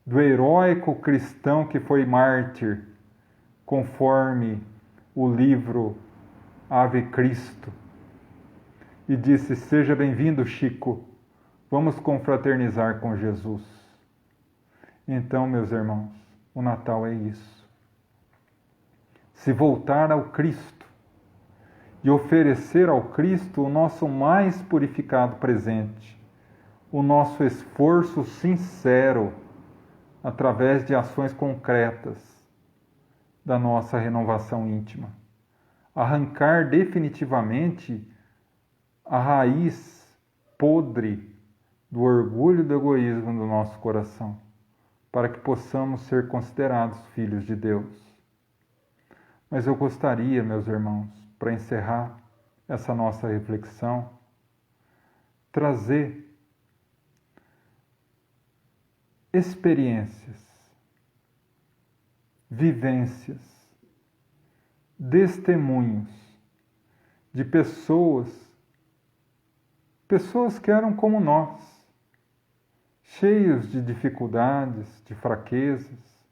do heróico cristão que foi mártir, conforme o livro Ave Cristo, e disse: seja bem-vindo, Chico, vamos confraternizar com Jesus. Então, meus irmãos, o Natal é isso. Se voltar ao Cristo e oferecer ao Cristo o nosso mais purificado presente, o nosso esforço sincero, através de ações concretas da nossa renovação íntima. Arrancar definitivamente a raiz podre do orgulho e do egoísmo do nosso coração, para que possamos ser considerados filhos de Deus. Mas eu gostaria, meus irmãos, para encerrar essa nossa reflexão, trazer experiências, vivências, testemunhos de pessoas que eram como nós, cheios de dificuldades, de fraquezas,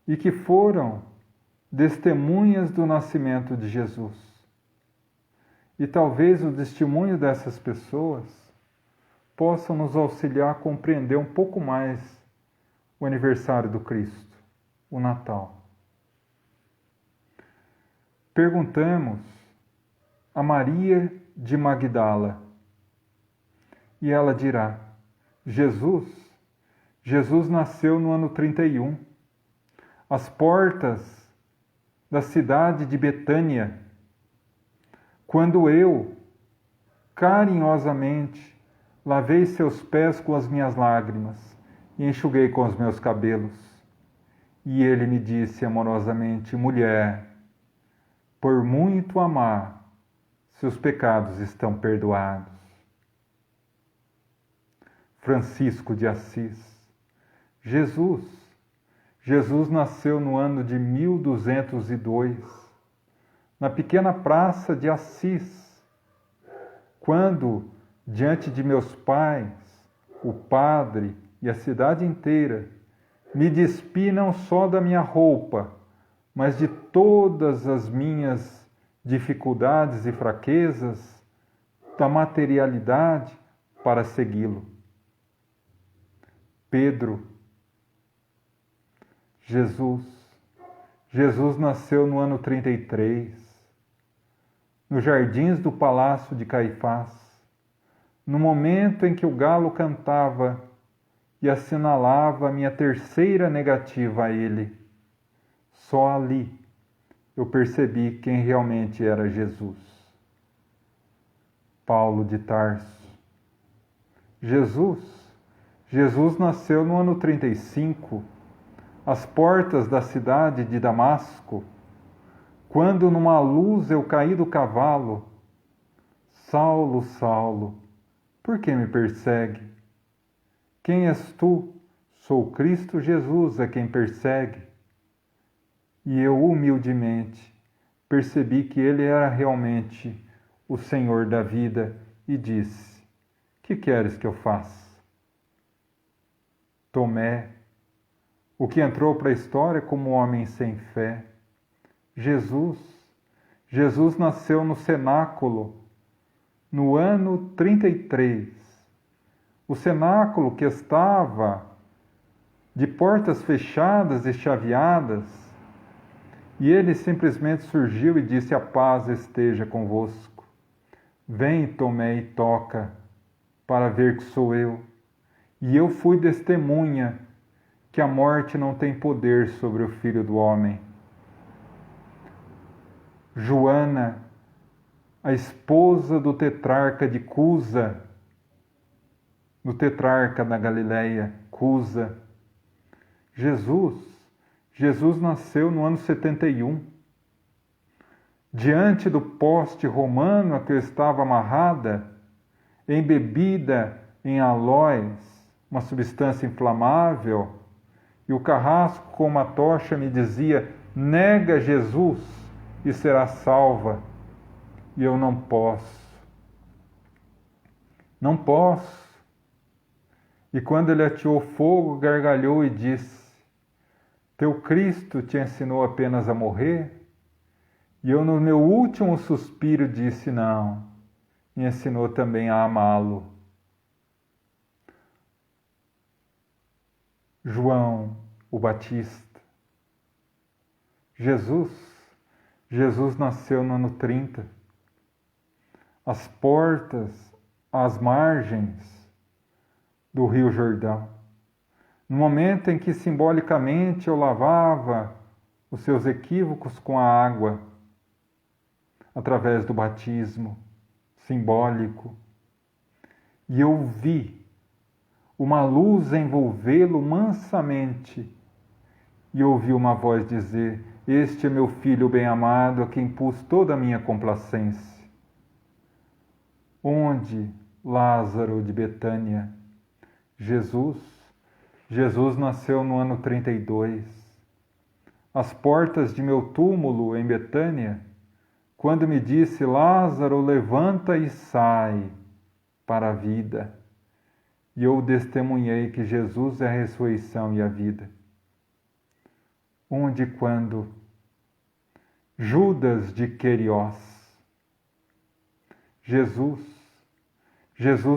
e que foram testemunhas do nascimento de Jesus. E talvez o testemunho dessas pessoas possam nos auxiliar a compreender um pouco mais o aniversário do Cristo, o Natal. Perguntamos a Maria de Magdala e ela dirá: Jesus nasceu no ano 31, às portas da cidade de Betânia, quando eu, carinhosamente, lavei seus pés com as minhas lágrimas e enxuguei com os meus cabelos. E ele me disse amorosamente: mulher, por muito amar, seus pecados estão perdoados. Francisco de Assis. Jesus nasceu no ano de 1202, na pequena praça de Assis, quando, diante de meus pais, o padre e a cidade inteira, me despi não só da minha roupa, mas de todas as minhas dificuldades e fraquezas, da materialidade, para segui-lo. Pedro. Jesus nasceu no ano 33, nos jardins do palácio de Caifás, no momento em que o galo cantava e assinalava a minha terceira negativa a ele. Só ali eu percebi quem realmente era Jesus. Paulo de Tarso. Jesus nasceu no ano 35, às portas da cidade de Damasco, quando numa luz eu caí do cavalo. Saulo, Saulo, por que me persegue? Quem és tu? Sou Cristo Jesus a quem persegue. E eu humildemente percebi que ele era realmente o Senhor da vida e disse: que queres que eu faça? Tomé, o que entrou para a história como homem sem fé. Jesus nasceu no cenáculo, no ano 33. O cenáculo que estava de portas fechadas e chaveadas, e ele simplesmente surgiu e disse: a paz esteja convosco. Vem, Tomé, e toca, para ver que sou eu. E eu fui testemunha que a morte não tem poder sobre o Filho do Homem. Joana, a esposa do tetrarca de Cusa, do tetrarca da Galileia, Cusa. Jesus nasceu no ano 71. Diante do poste romano a que eu estava amarrada, embebida em aloés, uma substância inflamável, e o carrasco com uma tocha me dizia: nega Jesus e será salva. E eu não posso. Não posso. E quando ele ateou fogo, gargalhou e disse: teu Cristo te ensinou apenas a morrer? E eu, no meu último suspiro, disse: não, me ensinou também a amá-lo. João, o Batista. Jesus nasceu no ano 30, às portas, às margens do Rio Jordão, no momento em que simbolicamente eu lavava os seus equívocos com a água, através do batismo simbólico, e eu vi uma luz envolvê-lo mansamente, e ouvi uma voz dizer: Este é meu filho bem-amado, a quem pus toda a minha complacência. Onde Lázaro de Betânia? Jesus nasceu no ano 32. Às portas de meu túmulo em Betânia, quando me disse: Lázaro, levanta e sai para a vida. E eu testemunhei que Jesus é a ressurreição e a vida. Onde e quando? Judas de Queriós. Jesus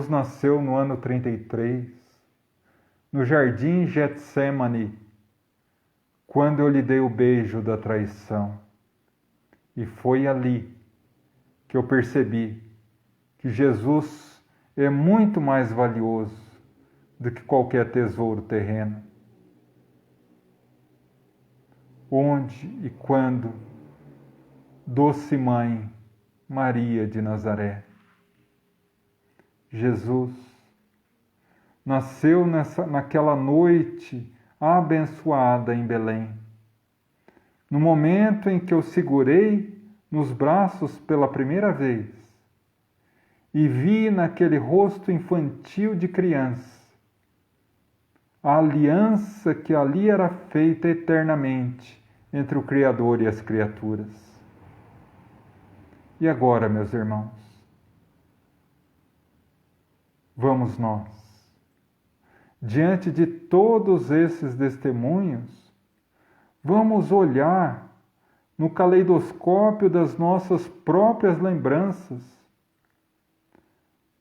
nasceu no ano 33, no jardim Getsemane, quando eu lhe dei o beijo da traição. E foi ali que eu percebi que Jesus é muito mais valioso do que qualquer tesouro terreno. Onde e quando? Doce Mãe Maria de Nazaré. Jesus nasceu naquela noite abençoada em Belém. No momento em que eu segurei nos braços pela primeira vez e vi naquele rosto infantil de criança a aliança que ali era feita eternamente entre o Criador e as criaturas. E agora, meus irmãos, vamos nós, diante de todos esses testemunhos, vamos olhar no caleidoscópio das nossas próprias lembranças,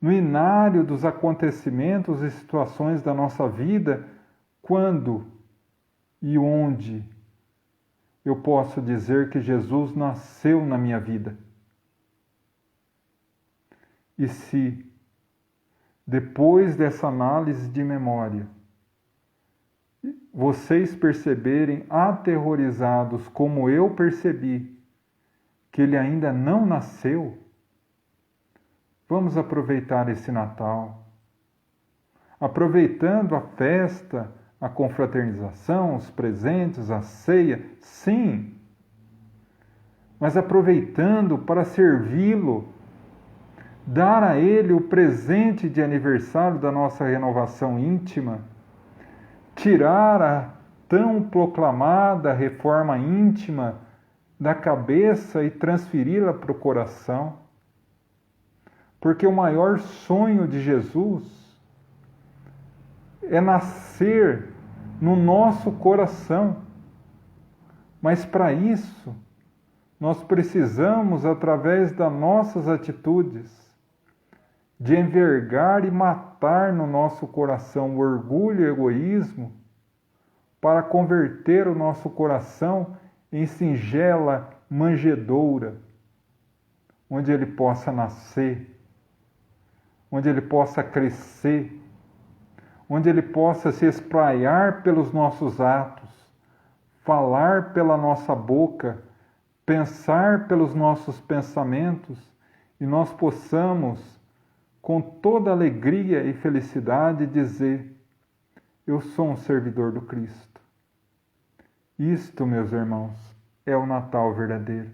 no inário dos acontecimentos e situações da nossa vida, quando e onde eu posso dizer que Jesus nasceu na minha vida. E se, depois dessa análise de memória, vocês perceberem aterrorizados como eu percebi, que ele ainda não nasceu, vamos aproveitar esse Natal. Aproveitando a festa, a confraternização, os presentes, a ceia, sim, mas aproveitando para servi-lo, dar a ele o presente de aniversário da nossa renovação íntima, tirar a tão proclamada reforma íntima da cabeça e transferi-la para o coração. Porque o maior sonho de Jesus é nascer no nosso coração. Mas para isso, nós precisamos, através das nossas atitudes, de envergar e matar no nosso coração o orgulho e o egoísmo, para converter o nosso coração em singela manjedoura, onde ele possa nascer, onde ele possa crescer, onde ele possa se espraiar pelos nossos atos, falar pela nossa boca, pensar pelos nossos pensamentos, e nós possamos, com toda alegria e felicidade, dizer: eu sou um servidor do Cristo. Isto, meus irmãos, é o Natal verdadeiro.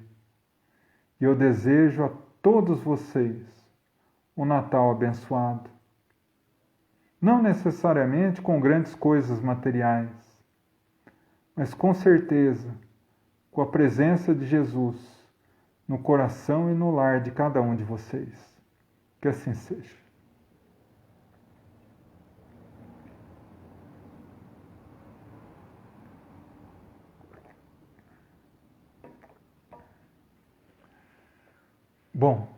E eu desejo a todos vocês um Natal abençoado. Não necessariamente com grandes coisas materiais, mas com certeza com a presença de Jesus no coração e no lar de cada um de vocês. Que assim seja. Bom,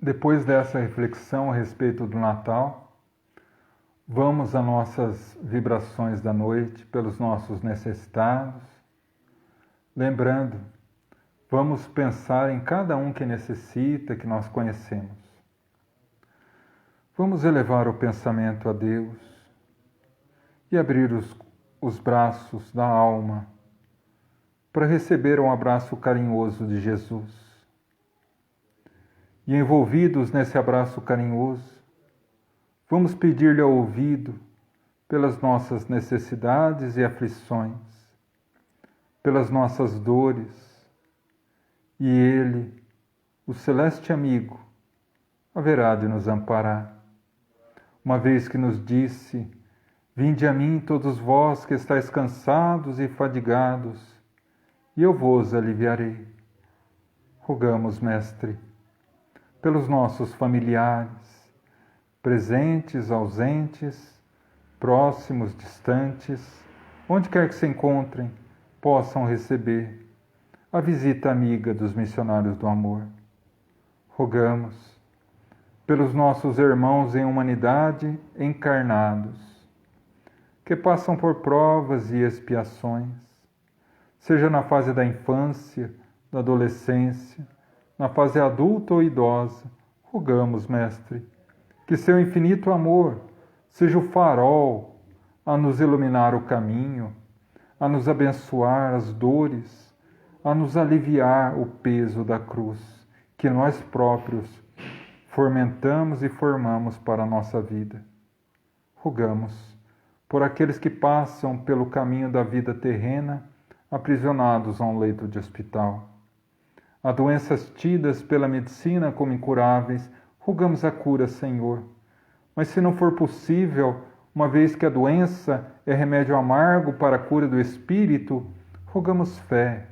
depois dessa reflexão a respeito do Natal, vamos às nossas vibrações da noite pelos nossos necessitados. Lembrando, vamos pensar em cada um que necessita, que nós conhecemos. Vamos elevar o pensamento a Deus e abrir os braços da alma para receber um abraço carinhoso de Jesus. E envolvidos nesse abraço carinhoso, vamos pedir-lhe ao ouvido pelas nossas necessidades e aflições, pelas nossas dores, e Ele, o celeste amigo, haverá de nos amparar. Uma vez que nos disse: vinde a mim todos vós que estáis cansados e fadigados, e eu vos aliviarei. Rogamos, Mestre, pelos nossos familiares, presentes, ausentes, próximos, distantes, onde quer que se encontrem, possam receber a visita amiga dos missionários do amor. Rogamos pelos nossos irmãos em humanidade encarnados, que passam por provas e expiações, seja na fase da infância, da adolescência, na fase adulta ou idosa. Rogamos, Mestre, que seu infinito amor seja o farol a nos iluminar o caminho, a nos abençoar as dores, a nos aliviar o peso da cruz que nós próprios fomentamos e formamos para a nossa vida. Rogamos por aqueles que passam pelo caminho da vida terrena, aprisionados a um leito de hospital. Há doenças tidas pela medicina como incuráveis, rogamos a cura, Senhor. Mas se não for possível, uma vez que a doença é remédio amargo para a cura do espírito, rogamos fé,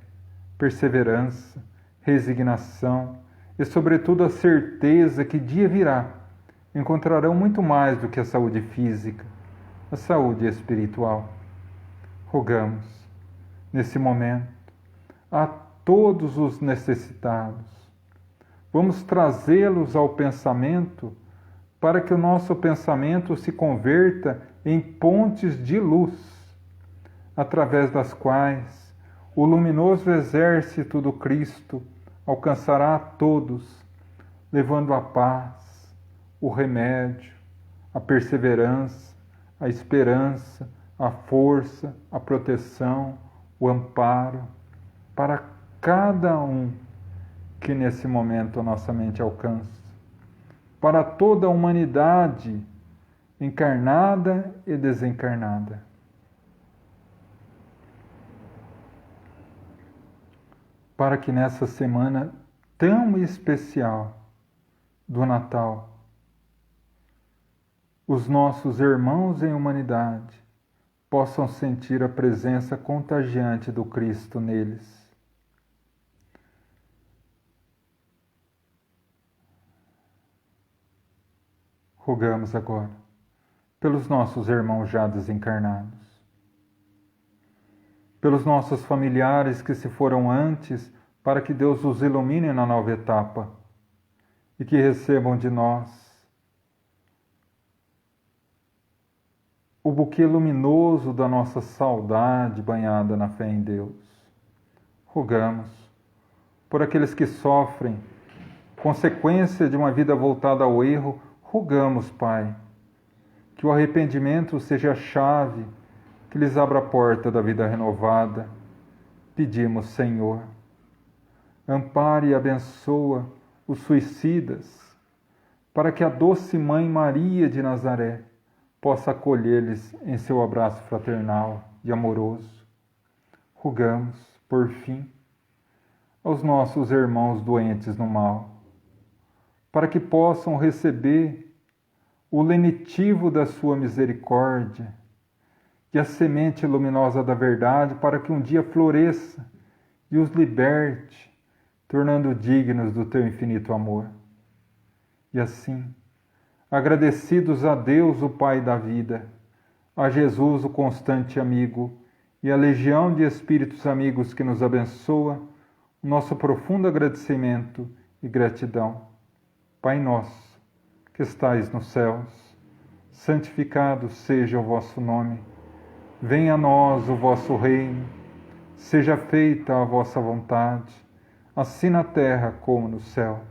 perseverança, resignação e, sobretudo, a certeza que dia virá encontrarão muito mais do que a saúde física, a saúde espiritual. Rogamos, nesse momento, a todos os necessitados. Vamos trazê-los ao pensamento para que o nosso pensamento se converta em pontes de luz, através das quais o luminoso exército do Cristo alcançará a todos, levando a paz, o remédio, a perseverança, a esperança, a força, a proteção, o amparo, para cada um que nesse momento a nossa mente alcança, para toda a humanidade encarnada e desencarnada. Para que nessa semana tão especial do Natal, os nossos irmãos em humanidade possam sentir a presença contagiante do Cristo neles. Rogamos agora pelos nossos irmãos já desencarnados, pelos nossos familiares que se foram antes, para que Deus os ilumine na nova etapa e que recebam de nós o buquê luminoso da nossa saudade banhada na fé em Deus. Rogamos por aqueles que sofrem consequência de uma vida voltada ao erro. Rogamos, Pai, que o arrependimento seja a chave que lhes abra a porta da vida renovada. Pedimos, Senhor, ampare e abençoa os suicidas, para que a doce Mãe Maria de Nazaré possa acolher-lhes em seu abraço fraternal e amoroso. Rogamos, por fim, aos nossos irmãos doentes no mal, para que possam receber o lenitivo da sua misericórdia e a semente luminosa da verdade, para que um dia floresça e os liberte, tornando dignos do teu infinito amor. E assim, agradecidos a Deus, o Pai da vida, a Jesus, o constante amigo, e a legião de espíritos amigos que nos abençoa, o nosso profundo agradecimento e gratidão. Pai nosso, que estais nos céus, santificado seja o vosso nome. Venha a nós o vosso reino, seja feita a vossa vontade, assim na terra como no céu.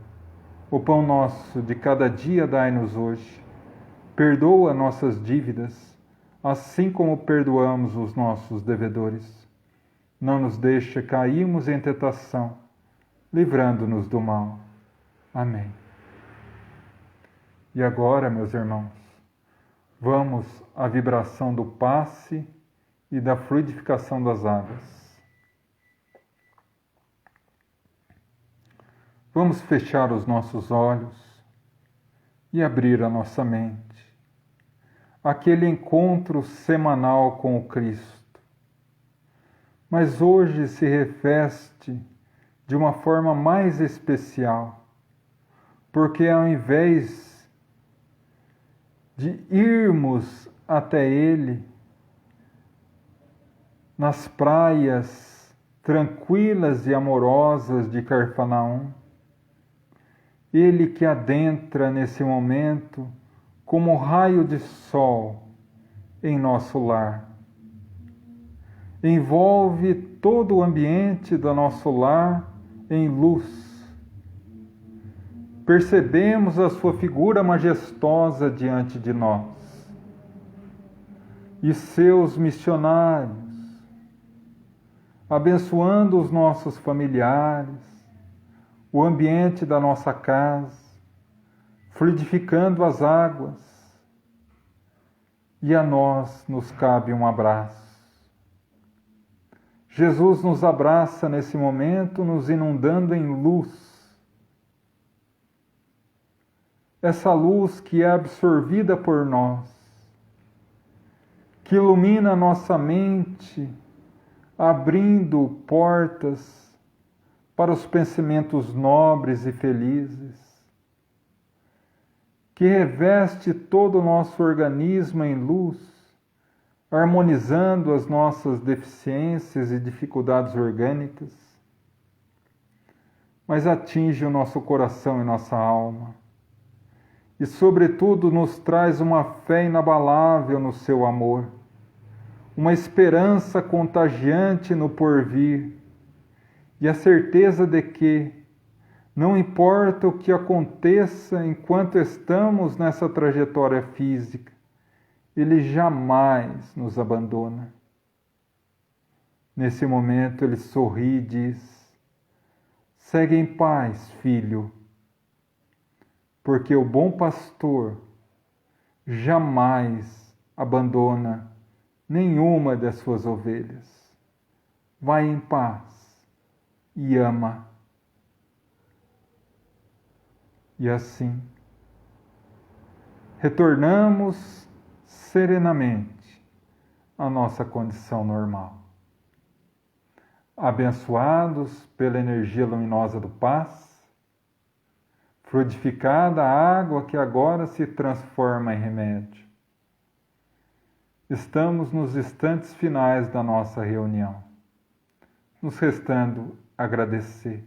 O pão nosso de cada dia dai-nos hoje. Perdoa nossas dívidas, assim como perdoamos os nossos devedores. Não nos deixe cairmos em tentação, livrando-nos do mal. Amém. E agora, meus irmãos, vamos à vibração do passe e da fluidificação das águas. Vamos fechar os nossos olhos e abrir a nossa mente. Aquele encontro semanal com o Cristo. Mas hoje se reveste de uma forma mais especial, porque ao invés de irmos até Ele, nas praias tranquilas e amorosas de Carfanaum, Ele que adentra nesse momento como um raio de sol em nosso lar. Envolve todo o ambiente do nosso lar em luz. Percebemos a sua figura majestosa diante de nós. E seus missionários, abençoando os nossos familiares, o ambiente da nossa casa, fluidificando as águas, e a nós nos cabe um abraço. Jesus nos abraça nesse momento, nos inundando em luz. Essa luz que é absorvida por nós, que ilumina a nossa mente, abrindo portas para os pensamentos nobres e felizes, que reveste todo o nosso organismo em luz, harmonizando as nossas deficiências e dificuldades orgânicas, mas atinge o nosso coração e nossa alma, e sobretudo nos traz uma fé inabalável no seu amor, uma esperança contagiante no porvir, e a certeza de que, não importa o que aconteça enquanto estamos nessa trajetória física, Ele jamais nos abandona. Nesse momento Ele sorri e diz: segue em paz, filho, porque o bom pastor jamais abandona nenhuma das suas ovelhas. Vai em paz e ama. E assim, retornamos serenamente à nossa condição normal. Abençoados pela energia luminosa do paz, frutificada a água que agora se transforma em remédio. Estamos nos instantes finais da nossa reunião, nos restando agradecer.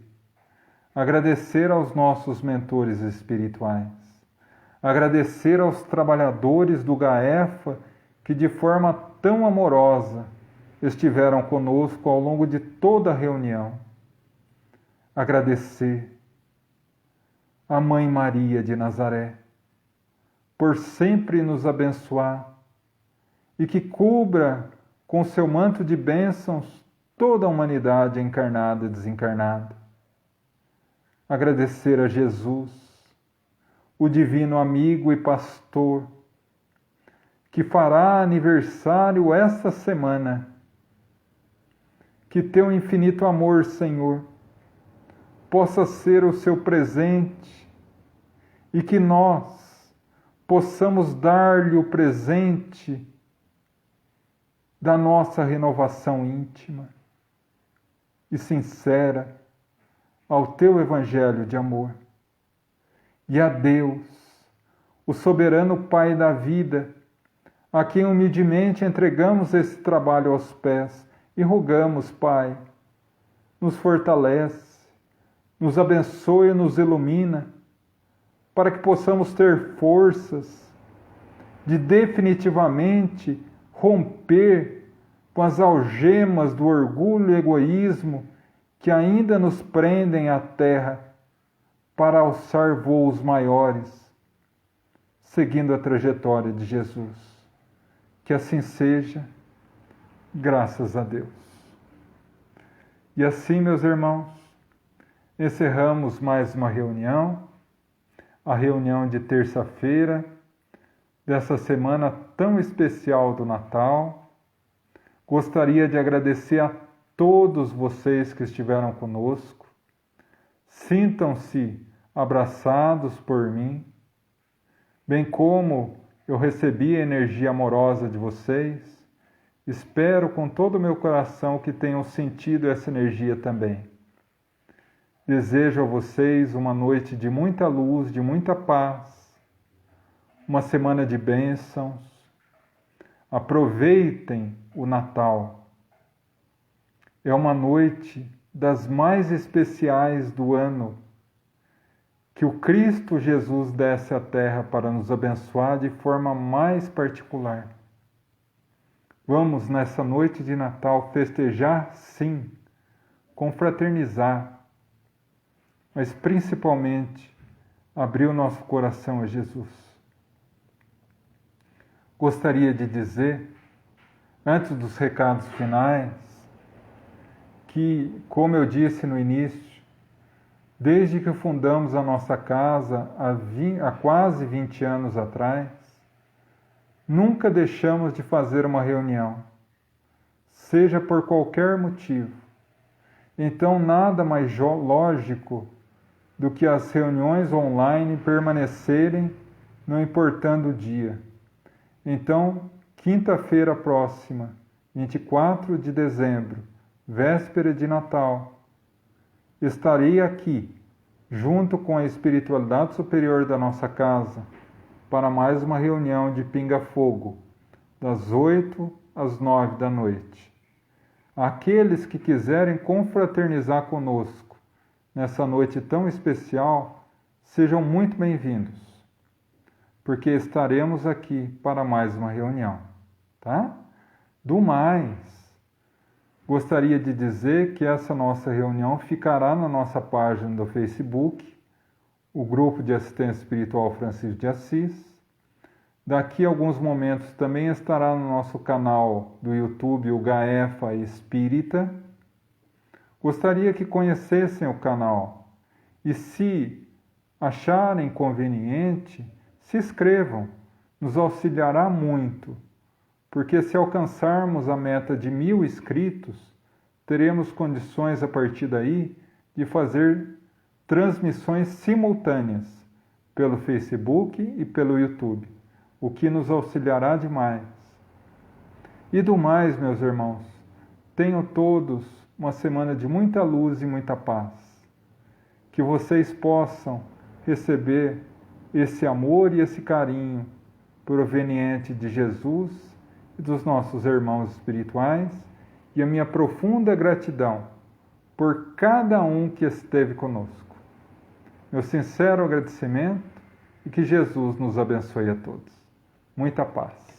Agradecer aos nossos mentores espirituais, agradecer aos trabalhadores do GAEFA que de forma tão amorosa estiveram conosco ao longo de toda a reunião. Agradecer à Mãe Maria de Nazaré por sempre nos abençoar e que cubra com seu manto de bênçãos toda a humanidade encarnada e desencarnada. Agradecer a Jesus, o divino amigo e pastor, que fará aniversário esta semana. Que teu infinito amor, Senhor, possa ser o seu presente e que nós possamos dar-lhe o presente da nossa renovação íntima e sincera ao teu evangelho de amor. E a Deus, o soberano Pai da vida, a quem humildemente entregamos esse trabalho aos pés e rogamos, Pai, nos fortalece, nos abençoe e nos ilumina, para que possamos ter forças de definitivamente romper com as algemas do orgulho e egoísmo que ainda nos prendem à terra para alçar voos maiores, seguindo a trajetória de Jesus. Que assim seja, graças a Deus. E assim, meus irmãos, encerramos mais uma reunião, a reunião de terça-feira, dessa semana tão especial do Natal. Gostaria de agradecer a todos vocês que estiveram conosco, Sintam-se abraçados por mim, bem como eu recebi a energia amorosa de vocês. Espero com todo o meu coração que tenham sentido essa energia também. Desejo a vocês uma noite de muita luz, de muita paz, uma semana de bênçãos. Aproveitem o Natal. É uma noite das mais especiais do ano, que o Cristo Jesus desce à Terra para nos abençoar de forma mais particular. Vamos, nessa noite de Natal, festejar, sim, confraternizar, mas principalmente abrir o nosso coração a Jesus. Gostaria de dizer, antes dos recados finais, que, como eu disse no início, desde que fundamos a nossa casa há quase 20 anos atrás, nunca deixamos de fazer uma reunião, seja por qualquer motivo. Então, nada mais lógico do que as reuniões online permanecerem, não importando o dia. Então, quinta-feira próxima, 24 de dezembro, véspera de Natal, estarei aqui, junto com a espiritualidade superior da nossa casa, para mais uma reunião de pinga-fogo, das 8 às 9 da noite. Aqueles que quiserem confraternizar conosco nessa noite tão especial, sejam muito bem-vindos, porque estaremos aqui para mais uma reunião, tá? Do mais, gostaria de dizer que essa nossa reunião ficará na nossa página do Facebook, o Grupo de Assistência Espiritual Francisco de Assis. Daqui a alguns momentos também estará no nosso canal do YouTube, o Gaefa Espírita. Gostaria que conhecessem o canal e, se acharem conveniente, se inscrevam. Nos auxiliará muito, porque se alcançarmos a meta de 1000 inscritos, teremos condições a partir daí de fazer transmissões simultâneas pelo Facebook e pelo YouTube, o que nos auxiliará demais. E do mais, meus irmãos, tenham todos uma semana de muita luz e muita paz. Que vocês possam receber esse amor e esse carinho proveniente de Jesus e dos nossos irmãos espirituais, e a minha profunda gratidão por cada um que esteve conosco. Meu sincero agradecimento e que Jesus nos abençoe a todos. Muita paz.